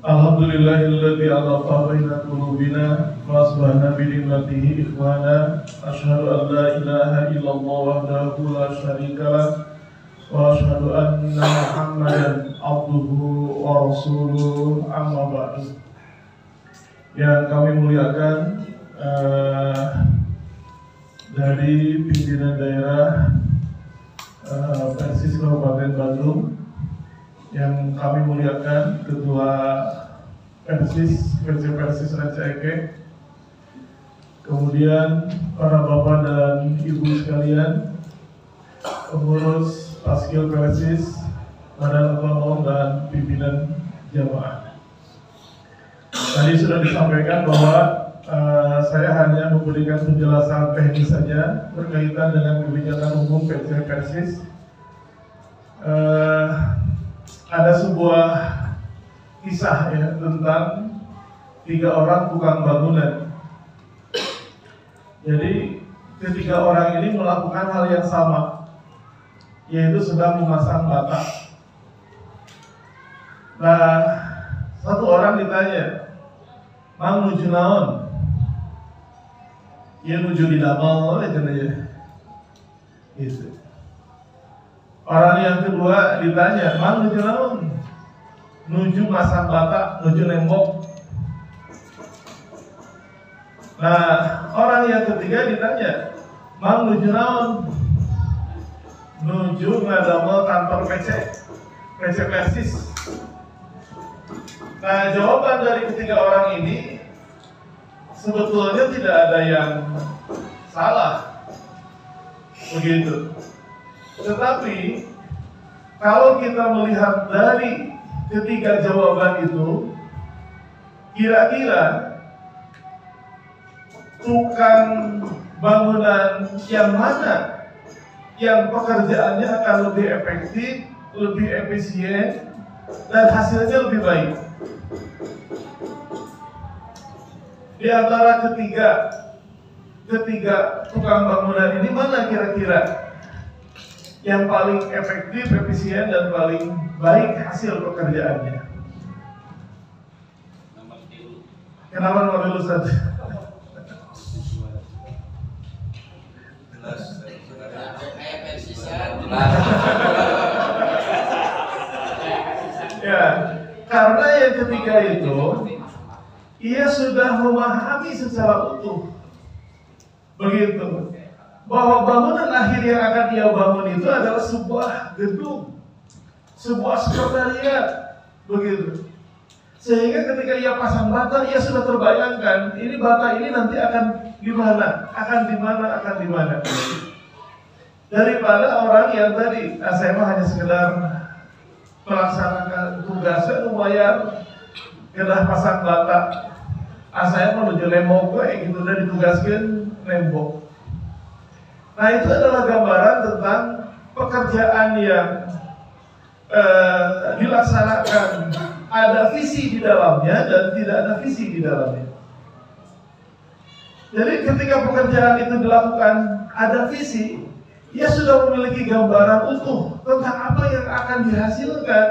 Alhamdulillahilladzi alafa baina qulubina wa asbahna bi ni'matihi ikhwana. Asyhadu an la ilaha illallah wahdahu la syarika lah wa asyhadu anna Muhammadan abduhu wa rasuluhu, amma ba'du. Yang kami muliakan dari pimpinan daerah Persis Kabupaten Bandung, yang kami muliakan Ketua Persis Ranca Ekek, kemudian para bapak dan ibu sekalian, pengurus Paskil Persis, Badan Otonom dan pimpinan jamaah. Tadi sudah disampaikan bahwa saya hanya memberikan penjelasan teknis saja berkaitan dengan kebijakan umum PC Persis. Ada sebuah kisah ya tentang 3 orang tukang bangunan. Jadi ketiga orang ini melakukan hal yang sama, yaitu sedang memasang bata. Nah, satu orang ditanya, "Mang nuju naon?" "Ya nuju di damel," katanya. Gitu. Orang yang kedua ditanya, "Mang nuju naon?" "Nuju masang bata, nuju nembok." Nah, orang yang ketiga ditanya, "Mang nuju naon?" "Nuju ngadamel kantor PC Persis." Nah, jawaban dari ketiga orang ini sebetulnya tidak ada yang salah, begitu. Tetapi kalau kita melihat dari ketiga jawaban itu, kira-kira tukang bangunan yang mana yang pekerjaannya akan lebih efektif, lebih efisien, dan hasilnya lebih baik? Di antara ketiga tukang bangunan ini, mana kira-kira yang paling efektif, efisien, dan paling baik hasil pekerjaannya? Kenapa nomor dulu saja? Ya, karena yang ketiga itu ia sudah memahami secara utuh, begitu, bahwa bangunan akhir yang akan ia bangun itu adalah sebuah gedung, sebuah sekretariat, begitu. Sehingga ketika ia pasang bata, ia sudah terbayangkan ini bata ini nanti akan di mana, akan di mana. Daripada orang yang tadi, saya mah hanya sekedar melaksanakan tugasnya, lumayan kena pasang bata. Saya mau menuju nembok gitu, dan ditugaskan nembok. Nah, itu adalah gambaran tentang pekerjaan yang dilaksanakan, ada visi di dalamnya dan tidak ada visi di dalamnya. Jadi ketika pekerjaan itu dilakukan ada visi, ia sudah memiliki gambaran utuh tentang apa yang akan dihasilkan,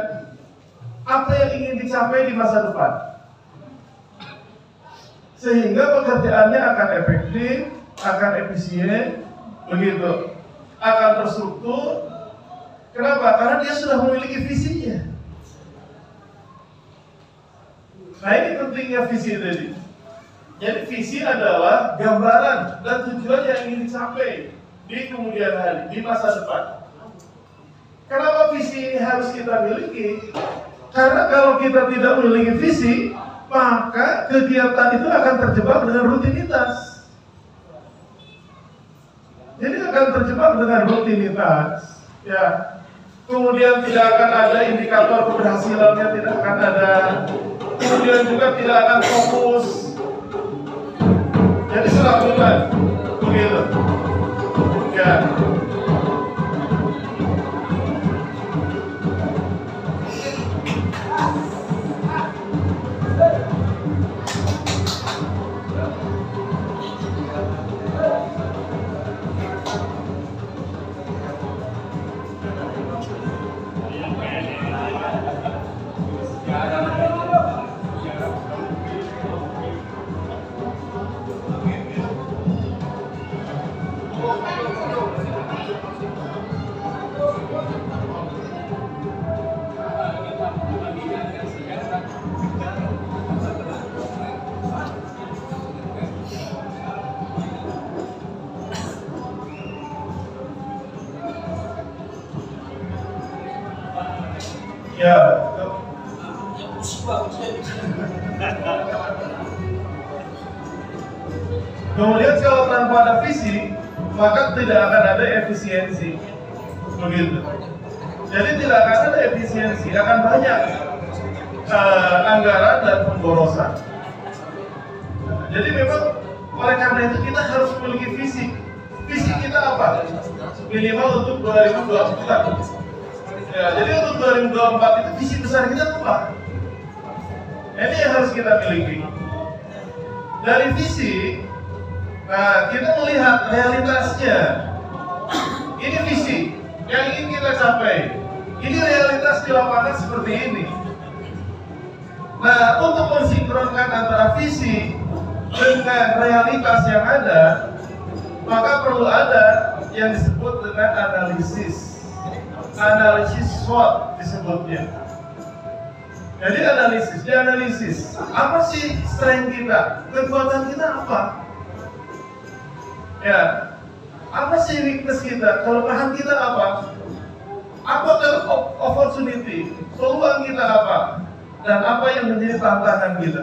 apa yang ingin dicapai di masa depan. Sehingga pekerjaannya akan efektif, akan efisien, begitu, akan terstruktur. Kenapa? Karena dia sudah memiliki visinya. Nah, ini pentingnya visi tadi. Jadi visi adalah gambaran dan tujuan yang ingin dicapai di kemudian hari, di masa depan. Kenapa visi ini harus kita miliki? Karena kalau kita tidak memiliki visi, maka kegiatan itu akan terjebak dengan rutinitas. Jadi akan terjebak dengan rutinitas, ya. Kemudian tidak akan ada indikator keberhasilannya, tidak akan ada. Kemudian juga tidak akan fokus. Jadi serabutan, begitu. Ya. Ya, kemudian kalau tanpa ada visi, maka tidak akan ada efisiensi, begitu. Jadi tidak akan ada efisiensi, akan banyak anggaran dan pemborosan. Jadi memang oleh karena itu kita harus memiliki visi. Visi kita apa? Minimal untuk 2024. Ya, jadi untuk 2024 itu visi besar kita apa? Ini yang harus kita miliki. Dari visi, nah kita melihat realitasnya. Ini visi yang ingin kita capai. Ini realitas di lapangan seperti ini. Nah, untuk mensinkronkan antara visi dengan realitas yang ada, maka perlu ada yang disebut dengan analisis SWOT disebutnya. Jadi analisis, apa sih strength kita, kekuatan kita apa? Ya, apa sih weakness kita, kelemahan kita apa? Apa opportunity, peluang kita apa? Dan apa yang menjadi tantangan kita?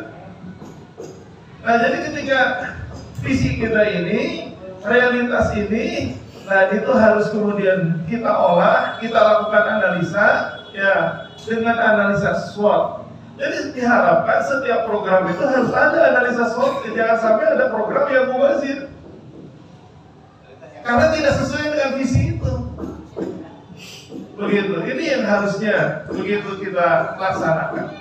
Nah, jadi ketika visi kita ini, realitas ini, nah itu harus kemudian kita olah, kita lakukan analisa, ya, dengan analisa SWOT. Jadi diharapkan setiap program itu harus ada analisa SWOT, jangan sampai ada program yang mubazir karena tidak sesuai dengan visi itu. Begitu, ini yang harusnya begitu kita laksanakan.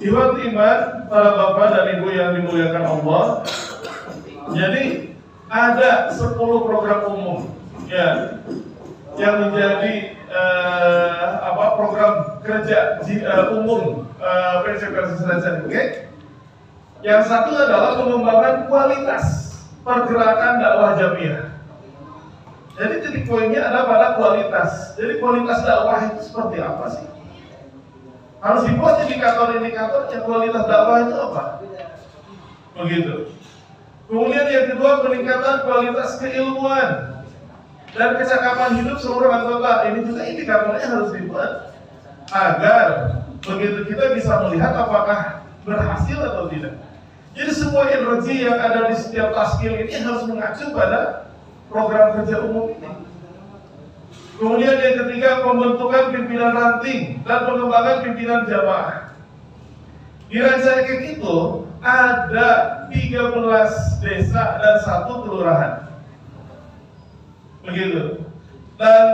Ikhwat iman, para bapak dan ibu yang dimuliakan Allah. Jadi ada 10 program umum, ya, yang menjadi program kerja umum PC Persis Rancayakek. Yang satu adalah pengembangan kualitas pergerakan dakwah jamiah. Jadi titik poinnya adalah pada kualitas. Jadi kualitas dakwah itu seperti apa sih? Harus dibuat indikator-indikator yang kualitas dakwah itu apa? Begitu. Kemudian yang kedua, peningkatan kualitas keilmuan dan kecakapan hidup seluruh anggota. Ini juga indikatornya harus dibuat agar begitu kita bisa melihat apakah berhasil atau tidak. Jadi semua energi yang ada di setiap taskil ini harus mengacu pada program kerja umum ini. Kemudian yang ketiga, pembentukan pimpinan ranting dan pengembangan pimpinan jamaah. Di Rancayakek itu ada 13 desa dan 1 kelurahan. Begitu. Dan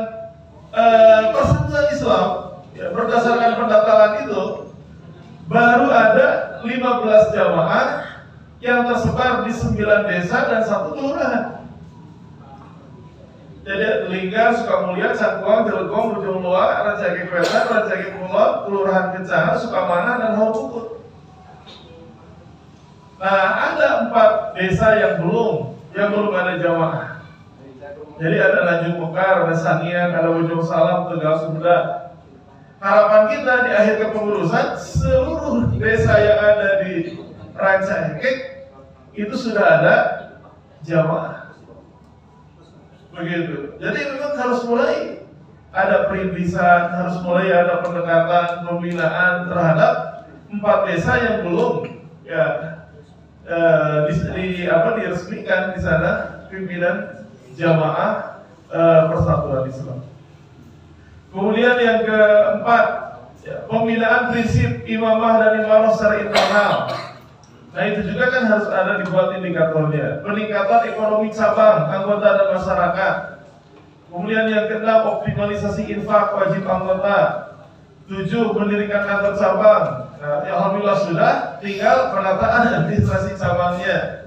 Persatuan Islam, ya, berdasarkan pendaftaran itu baru ada 15 jamaah yang tersebar di 9 desa dan 1 kelurahan. Jadi Linggar, Sukamulya, Cangkuang, Jelekong, Bojong Loa, Rancayakek Wetan, Rancayakek Kulon, Kelurahan Kecahan, Sukamana, dan Haupukut. Nah, ada 4 desa yang belum ada jamaah. Jadi ada Tanjung Mekar, ada Sangiang, ada Bojong Salam, Tegal Sunda. Harapan kita di akhir kepengurusan seluruh desa yang ada di Rancayakek itu sudah ada jamaah. Begitu. Jadi memang harus mulai ada perintisan, harus mulai ada pendekatan pembinaan terhadap 4 desa yang belum ya diresmikan di sana pimpinan jamaah Persatuan Islam. Kemudian yang keempat, ya, pembinaan prinsip imamah dan imarah secara internal. Nah itu juga kan harus ada dibuat indikatornya. Peningkatan ekonomi cabang, anggota dan masyarakat. Kemudian yang keenam, optimalisasi infak wajib anggota. 7, mendirikan kantor cabang. Nah, alhamdulillah sudah, tinggal penataan administrasi cabangnya.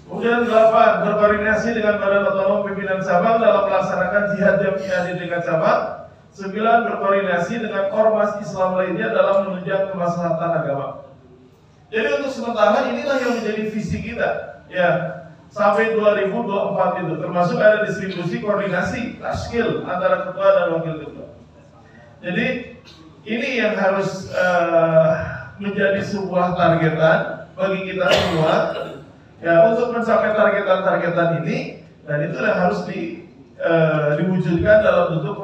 Kemudian 8, berkoordinasi dengan badan otonom pimpinan cabang dalam melaksanakan jihad jamiah di tingkat cabang. 9, berkoordinasi dengan ormas Islam lainnya dalam menunjang kemaslahatan agama. Jadi untuk sementara inilah yang menjadi visi kita, ya, sampai 2024 itu, termasuk ada distribusi koordinasi taskil antara ketua dan wakil ketua. Jadi ini yang harus menjadi sebuah targetan bagi kita semua, ya, untuk mencapai targetan ini, dan itu yang harus diwujudkan dalam bentuk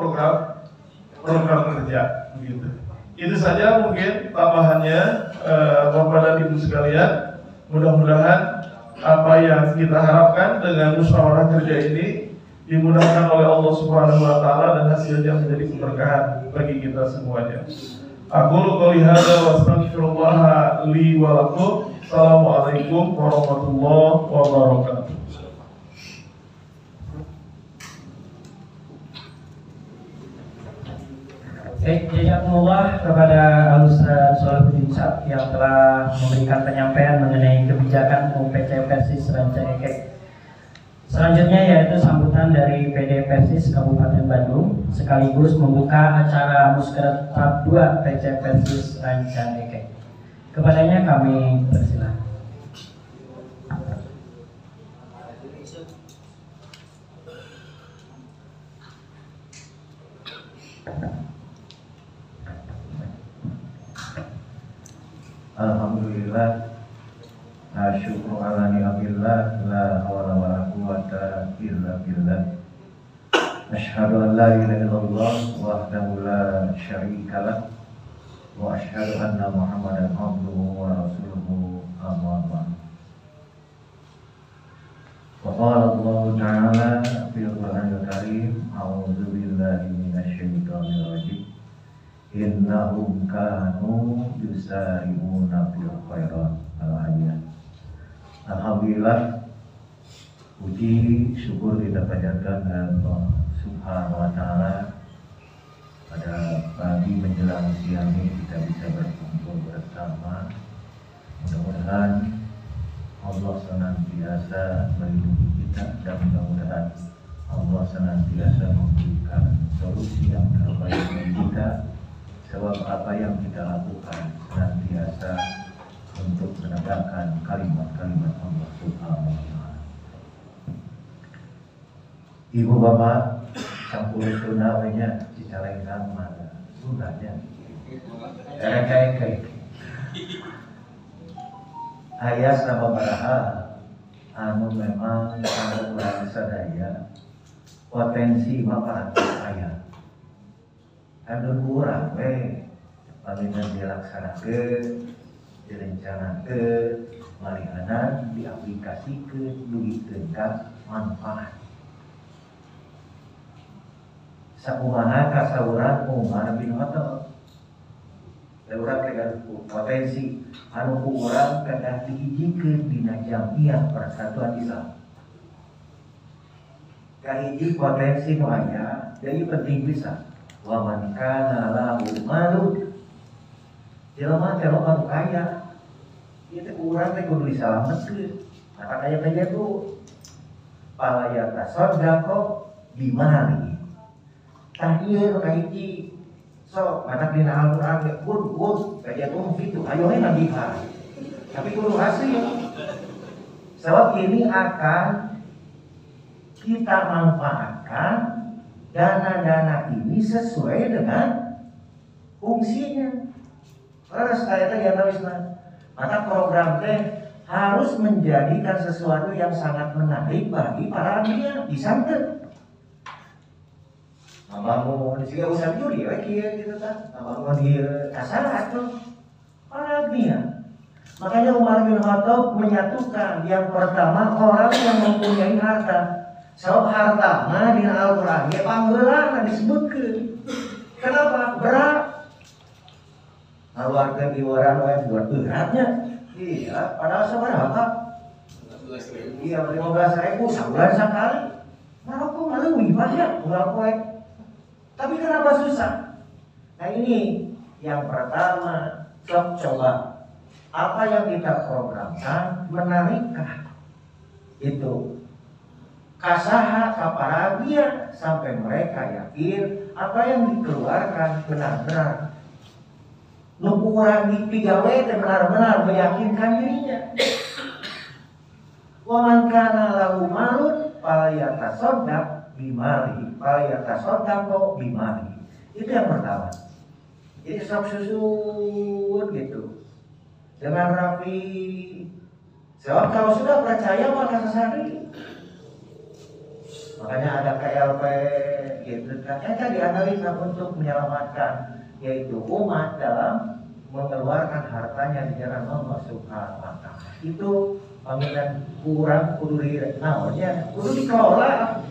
program kerja, begitu. Itu saja mungkin tambahannya, Bapak dan Ibu sekalian. Mudah-mudahan apa yang kita harapkan dengan musyawarah kerja ini dimudahkan oleh Allah Subhanahu wa taala dan hasilnya menjadi keberkahan bagi kita semuanya. Aqulu qouli hadza wa astaghfirullah li wa lakum. Assalamualaikum warahmatullahi wabarakatuh. Baik, jazakumullah kepada Al-Ustaz Sholahuddin Saab yang telah memberikan penyampaian mengenai kebijakan umum PC Persis Rancayakek. Selanjutnya yaitu sambutan dari PD Persis Kabupaten Bandung sekaligus membuka acara Musker Tahap 2 PC Persis Rancayakek. Kepadanya kami persilakan. Alhamdulillah, syukur ala ni'amillah, la hawla wa la quwwata illa billah. Asyhadu an la ilaha illallah wahdahu la syarika lah, wa asyhadu anna Muhammadan abduhu wa rasuluhu, amma ba'd. Wa qala Allah ta'ala fil Qur'anil Karim, a'udzu billahi minasy syaithanir rajim. Innahum kanu yusari'una fil khairat. Al-ayat. Alhamdulillah, puji syukur kita panjatkan Allah Subhanahu wa taala. Pada pagi menjelang siang ini kita bisa berkumpul bersama. Mudah-mudahan Allah senantiasa melindungi kita dan mudah-mudahan Allah senantiasa memberikan solusi yang terbaik bagi kita. Sebab apa yang kita lakukan senantiasa untuk menegakkan kalimat-kalimat Allah Subhanahu wa taala. Ibu bapak, campur sunahnya dicalengkan mana? Sunahnya. Kayak ayah sama baraha anu memang kalau orang sadaya potensi bapak ayah. Anu kurang palingan dilaksanakan, direncanakan, malihanan diaplikasikan, dugikan manfaat. Sakumaha kasauran Umar bin Khattab. Urang dengan potensi anu urang kadang dihijikeun dina jamiah persatuan Islam. Kahiji potensi nu aya, jadi penting bisa. Wa man kana lahu malun, jelema teh loba kaya, ieu teh urang teh kudu disalametkeun. Maka aya teh tuh palayata sodako bimali. Tah ieu nu kahiji sok matak dina Al-Qur'an ge kun kaya tuh kitu ayo we nabi ha. Tapi kudu hasil. Sebab ini akan kita manfaatkan dana-dana ini sesuai dengan fungsinya. Terus kayak tadi ya maka program teh harus menjadikan sesuatu yang sangat menarik bagi para dunia. Bisa enggak? Nabangun siga usah judi lagi ya gitu kan. Nabangun di kasar atau para dunia. Makanya Umar bin Khattab menyatukan yang pertama orang yang mempunyai harta. Sebab harta mah di Al-Qur'an ya panggeulana disebutkeun. Kenapa? Berat. Ngaluarkeun iwaran we buat beratnya. Iya, padahal sabaraha? 15.000. Iya, 15.000 sabulan sakali. Maroko maleuwih banyak ulah poe. Tapi kenapa susah? Nah ini yang pertama, coba apa yang kita programkan menarikkah? Itu kasaha kaparagia sampai mereka yakin apa yang dikeluarkan benar-benar. Nu urang dipigawe teh benar-benar meyakinkan dirinya. Wa man kana lahu malun falyatasaddaq bimali, falyatasaddaq bimali. Itu yang pertama. Jadi sok susun gitu. Dengan rapi. Sebab kalau sudah percaya maka sesari. Makanya ada KLP gitu kan, tadi analisa untuk menyelamatkan yaitu umat dalam mengeluarkan hartanya di jalan Allah Subhanahu wa taala. Itu panggilan kurang kudu naonnya kudu dikelola.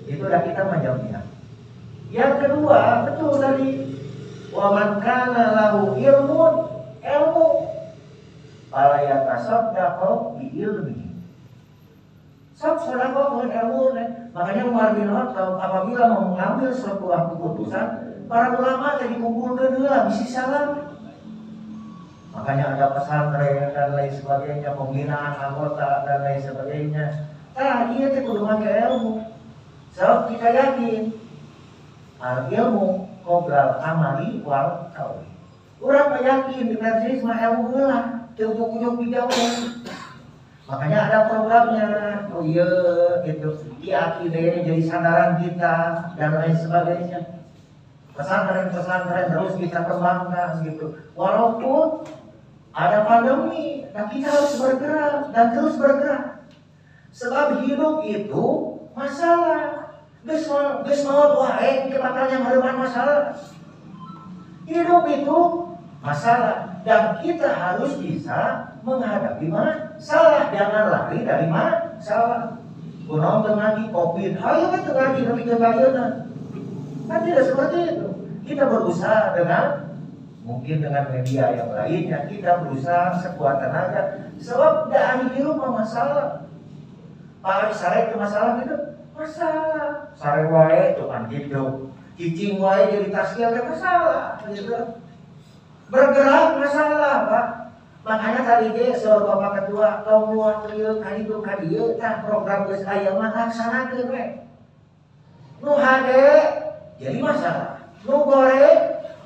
Itu udah kita menjawabnya. Yang kedua, betul tadi wa man kana lahu ilmu fala yatasaddaqu bi ilmi. Sok sedekah dengan ilmu. Makanya Umar bin Khattab apabila mau mengambil sebuah keputusan, para ulama tadi kumpulkan dulu bisa salam. Makanya ada pesantren dan lain sebagainya, pembinaan anggota dan lain sebagainya. Nah, iya teh kudu make ilmu. Sebab kita yakin al ilmu qoblal amali wal qauli. Urang yakin di persis mah ilmu heula, teu ujug-ujug dijawab. Makanya ada programnya, oh iya itu diakide jadi sandaran kita dan lain sebagainya. Pesantren-pesantren terus kita kembangkan gitu. Walaupun ada pandemi, dan kita harus bergerak dan terus bergerak. Sebab hidup itu masalah. Geus maot wae ke bakal yang hareuman masalah. Hidup itu masalah dan kita harus bisa menghadapi masalah. Jangan lari dari masalah. Kunaon teu ngaji Covid, hayu we teu ngaji tapi teu ayeuna. Kan tidak seperti itu. Kita berusaha dengan mungkin dengan media yang lainnya, kita berusaha sekuat tenaga. Sebab dari hidup masalah. Pak sare itu masalah gitu. Masalah. Sare wae tuh gitu. Cicing wae jadi taskia teh masalah gitu. Bergerak masalah, Pak. Makanya tadi ge saur Bapak Ketua tong luar ieu ka ditu ka dieu tah program geus aya mah laksanakeun we. Nu hade jadi masalah. Nu gore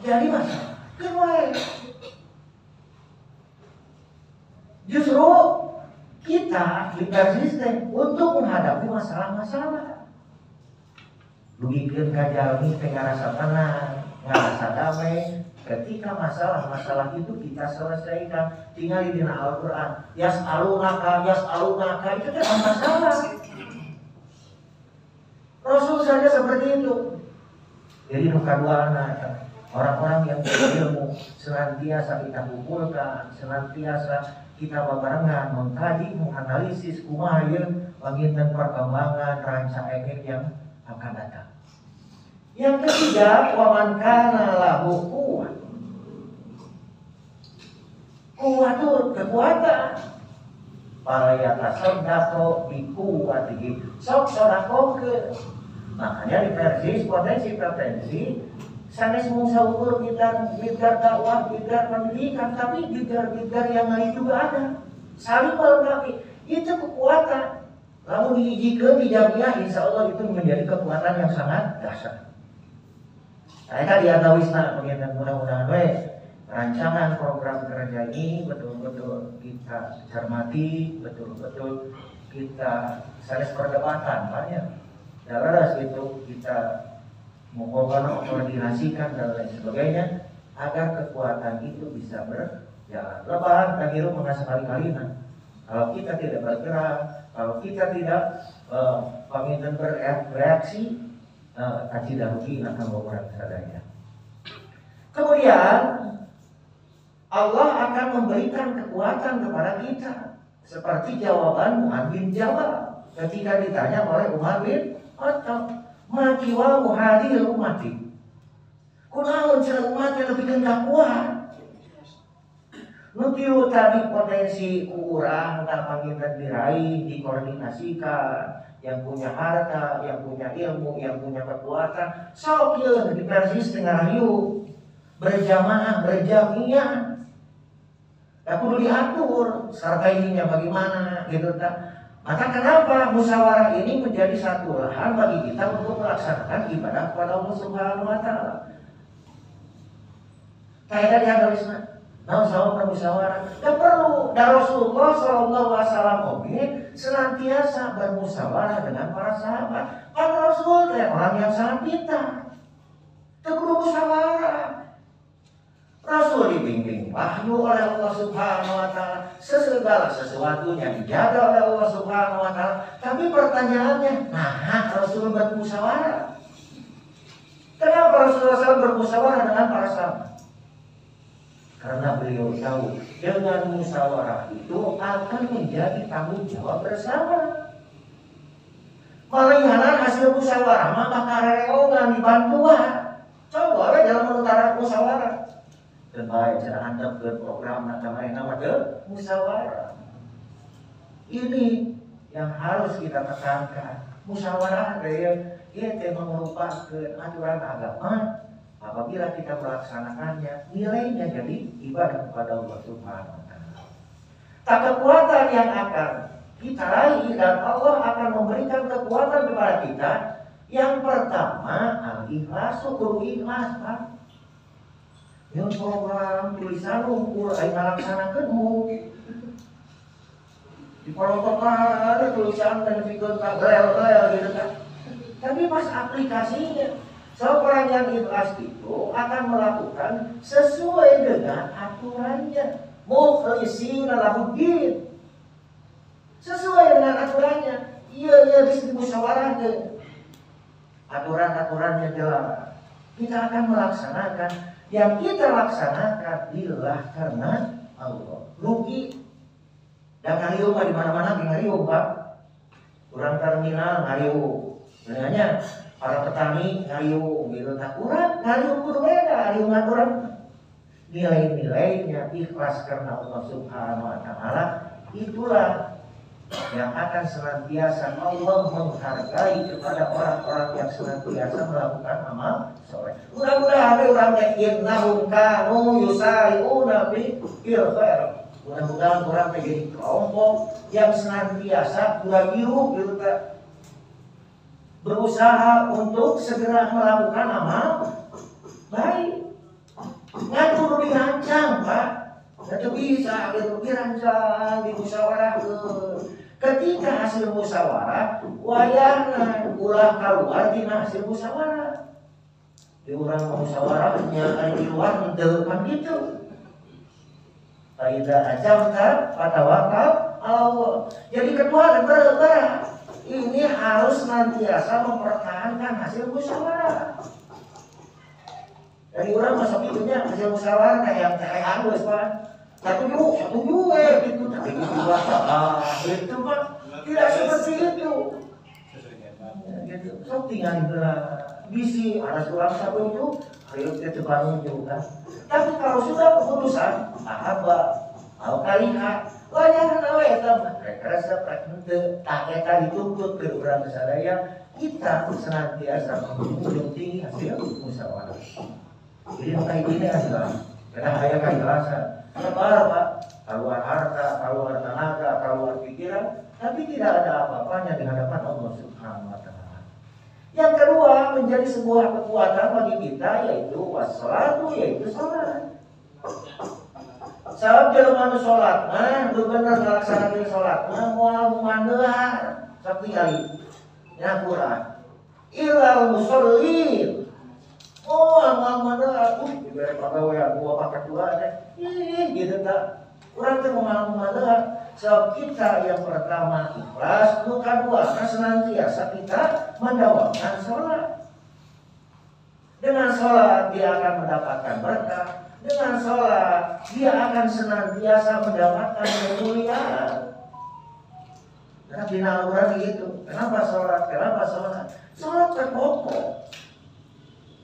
jadi masalah. Keun wae. Justru kita persisten untuk menghadapi masalah-masalah. Lugikeun ka jalmi teh ngarasa tenang, ngarasa damai. Ketika masalah-masalah itu kita selesaikan, tinggal di dina Al-Quran. Yas'alunaka itu kan masalah. Rasul saja seperti itu. Jadi muka dua anak, orang-orang yang berilmu senantiasa kita kumpulkan, senantiasa kita babarengan mengkaji, menganalisis kumaha ieu panginten perkembangan ranca-engek yang akan datang. Yang ketiga, waman kana lahu quwwah. Quwwah itu kekuatan. Para yatasaddaqu bi quwwatihi. Sok sedekahkeun. Makanya di Persis potensi sanes musa ukur bidar dakwah, bidar pendidikan, tapi bidar yang lain juga ada. Saling melengkapi. Itu kekuatan. Lalu diijikeun di jamiah, insya Allah itu menjadi kekuatan yang sangat dahsyat. Saya diatawisna pengen mudah-mudahan rancangan program kerja ini betul-betul kita cermati, betul-betul kita saling perdebatan banyak. Dalam itu kita mengkoordinasikan dan lain sebagainya agar kekuatan itu bisa berjalan. Lebaran dan hirup mengasah kali-kalina. Kalau kita tidak bergerak, kalau kita tidak pengen bereaksi, kaji dahuki akan beberapa sadaya. Kemudian Allah akan memberikan kekuatan kepada kita seperti jawaban Mu'adz bin Jabal ketika ditanya oleh Umar bin Khattab, "Makiwa muhadil umati." Kunaon cenah umat yang lebih kuat. Nutiu tadi potensi urang tanpa kita diraih, dikoordinasikan, yang punya harta, yang punya ilmu, yang punya kekuatan, sok ieu di Persis tengah rayu berjamaah, berjamiah. Ya kudu diatur strateginya bagaimana gitu tak. Maka kenapa musyawarah ini menjadi satu lahan bagi kita untuk melaksanakan ibadah kepada Allah Subhanahu wa taala. Kaidah dianalisna. Nah, sama bermusyawarah. Tidak perlu. Dan Rasulullah SAW senantiasa bermusyawarah dengan para sahabat. Kan Rasul orang yang sangat pintar. Tidak perlu musyawarah. Rasul dibimbing wahyu oleh Allah Subhanahu wa taala. Segala sesuatunya dijaga oleh Allah Subhanahu wa taala. Tapi pertanyaannya, nah Rasul bermusyawarah. Kenapa Rasulullah SAW bermusyawarah dengan para sahabat? Karena beliau tahu dengan musyawarah itu akan menjadi tanggung jawab bersama. Malihanan hasil musyawarah maka kareongan dibantuan. Coba dalam menutara musyawarah. Dan baik cara anda berprogram nama musyawarah. Ini yang harus kita tekankan. Musyawarah itu merupakan aturan agama. Apabila kita melaksanakannya, nilainya jadi ibadah kepada Allah Subhanahu wa taala. Tak kekuatan yang akan kita raih dan Allah akan memberikan kekuatan kepada kita. Yang pertama, al-ikhlas, syukur ikhlas, Pak. Yang program tulisan ukur ayo ngalaksanakeunmu. Di protokol ada tulisan dan figur tabel gitu kan. Tapi pas aplikasinya seorang yang ikhlas itu akan melakukan sesuai dengan aturannya. mukhlisina lahuddin. Sesuai dengan aturannya. Iya bisa dimusyawarahkan. Aturan-aturannya jelas. Kita akan melaksanakan. Yang kita laksanakan lillah karena Allah. Rugi. Dan ngariung di mana-mana ngariung, Pak. Kurang terminal ngariung. Sebenarnya para petani ngariung gitu. Tak kurang ngariung kudu beda. Ngariung aturan. Nilai-nilainya ikhlas karena Allah Subhanahu wa Ta'ala. Itulah yang akan senantiasa Allah menghargai kepada orang-orang yang senantiasa melakukan amal soleh. Mudah-mudahan orang yang innahum kanu yusari'una fil khair. Mudah-mudahan orang menjadi kelompok yang senantiasa biru gitu, berusaha untuk segera melakukan amal baik. Ngatur dirancang, Pak. Itu bisa dirancang, dimusyawarahkan. Ketika hasil musyawarah, wayahna ulah keluar dina hasil musyawarah. Di orang musyawarahnya di luar mendepan gitu. Faida ajamta fatawakal Allah. Jadi kedua dan berat. Ini harus senantiasa mempertahankan hasil musyawarah. Dari orang masuk itunya hasil musyawarah kayak halus, Pak. Satu juga gitu. Tapi itu Pak tidak seperti itu. Gitu. So tinggal bisi ada surat satu itu, ayo kita bangun juga. Tapi kalau sudah keputusan, ahaba, au kaliha, wajah nawe tam. Mereka seperti tak kita dituntut ke orang sadaya, kita senantiasa menjunjung tinggi hasil musyawarah. Jadi makanya ini adalah karena hanya kejelasan. Keluar, Pak, keluar harta, keluar tenaga, keluar pikiran, tapi tidak ada apa-apanya di hadapan Allah Subhanahu wa Ta'ala. Yang kedua, menjadi sebuah kekuatan bagi kita yaitu wassalatu, yaitu salat. Sabab jelema nu salat mah bener ngalaksanakeun salatna moal mandeuhar sapi kali. Ya Quran. Ilal musallin. Oh, amal mana aku diberi pegawai gua pakai dua deh. Gitu tak. Orang teh mau mana? Sebab kita yang pertama ikhlas, bukan dua. Karena senantiasa kita mendawamkan sholat. Dengan sholat dia akan mendapatkan berkah. Dengan sholat dia akan senantiasa mendapatkan kemuliaan. Karena bina orang gitu. Kenapa sholat? Kenapa sholat? Sholat terpokok.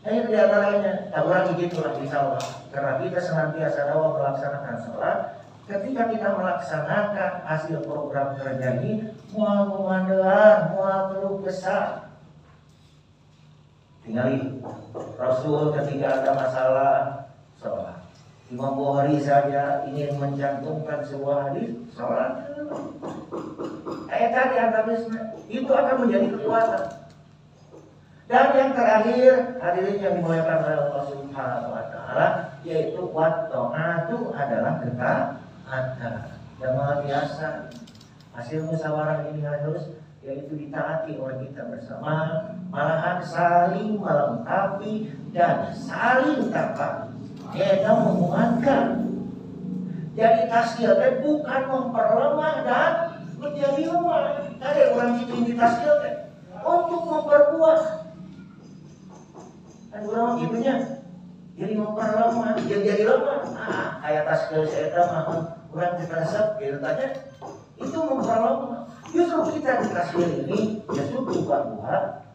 Ini di antaranya, orang begitulah insya Allah. Karena kita senantiasa dalam melaksanakan sholat. Ketika kita melaksanakan hasil program kerja ini, mual memandelan, mual keluh kesah. Tinggalin Rasul ketika ada masalah sholat. Imam Bukhari saja ingin mencantumkan sebuah hadis sholat. Ayat tadi antawisnya itu akan menjadi kekuatan. Dan yang terakhir, hadirin yang dimuliakan oleh Allah Subhanahu wa Ta'ala, yaitu wat-ta'atu adalah ketaatan. Dan maha biasa hasil musyawarah ini harus yaitu ditaati oleh kita bersama, malahan saling melengkapi dan saling dapat kita menguatkan. Jadi tasqiyah bukan memperlemah dan menjadi lemah. Ada orang itu di tasqiyah untuk memperkuat. Ada orang gitunya jadi memperlemah, jadi lemah. Kayak tasqiyah saya mah orang terasap gitu tanya itu memperlemah. Justru kita di tasqiyah ini ya sudah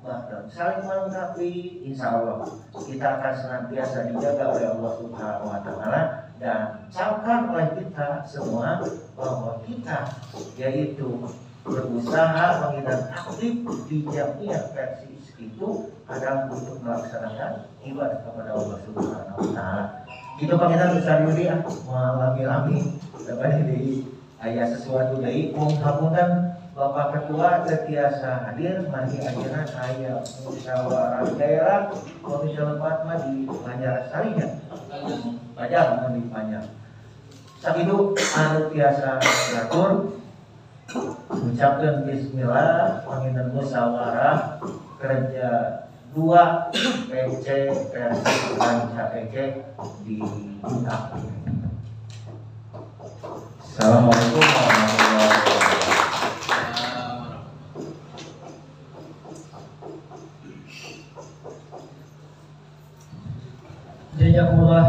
bahkan saling melengkapi. Insya Allah kita akan senantiasa dijaga oleh Allah Subhanahu wa Ta'ala dan camkan oleh kita semua bahwa kita yaitu berusaha menghindar aktif di jamiah versi itu adalah untuk melaksanakan ibadah kepada Allah Subhanahu wa Ta'ala. Itu pengiran besar Yudi mengalami dapat di ayat sesuatu dari penghapusan Bapak Ketua setiasa hadir mandi ajaran ayat musyawarah daerah Komisi 4 di Banjarsarinya Banjar di Banjar. Saat itu anu biasa diatur ucapkan bismillah pengiran musyawarah kerja 2 PC versi Banjar di Bintang. Assalamualaikum warahmatullahi wabarakatuh. Jazakumullah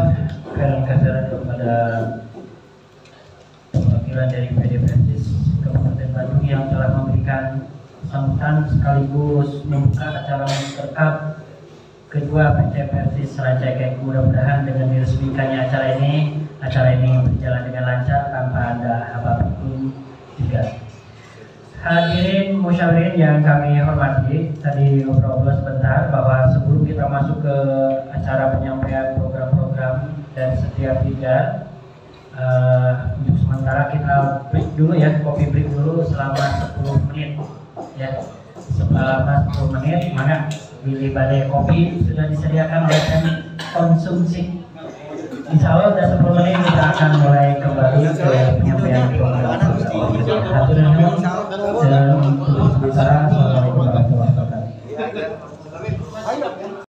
khairan katsiran kepada perwakilan dari PD Persis Kabupaten Bandung yang telah memberikan sambutan sekaligus membuka acara Mastercard kedua PT Persis Rancaikek. Mudah-mudahan dengan diresmikannya acara ini berjalan dengan lancar tanpa ada apapun juga. Hadirin musyawirin yang kami hormati, tadi ngobrol sebentar bahwa sebelum kita masuk ke acara penyampaian program-program dan setiap liga, untuk sementara kita break dulu ya, kopi break dulu selama 10 menit ya. Selama 10 menit, maka pilih badai kopi sudah disediakan oleh konsumsi. Insya Allah sudah 10 menit kita akan mulai kembali ke penyampaian program. Satu dan dua, Assalamualaikum warahmatullahi wabarakatuh.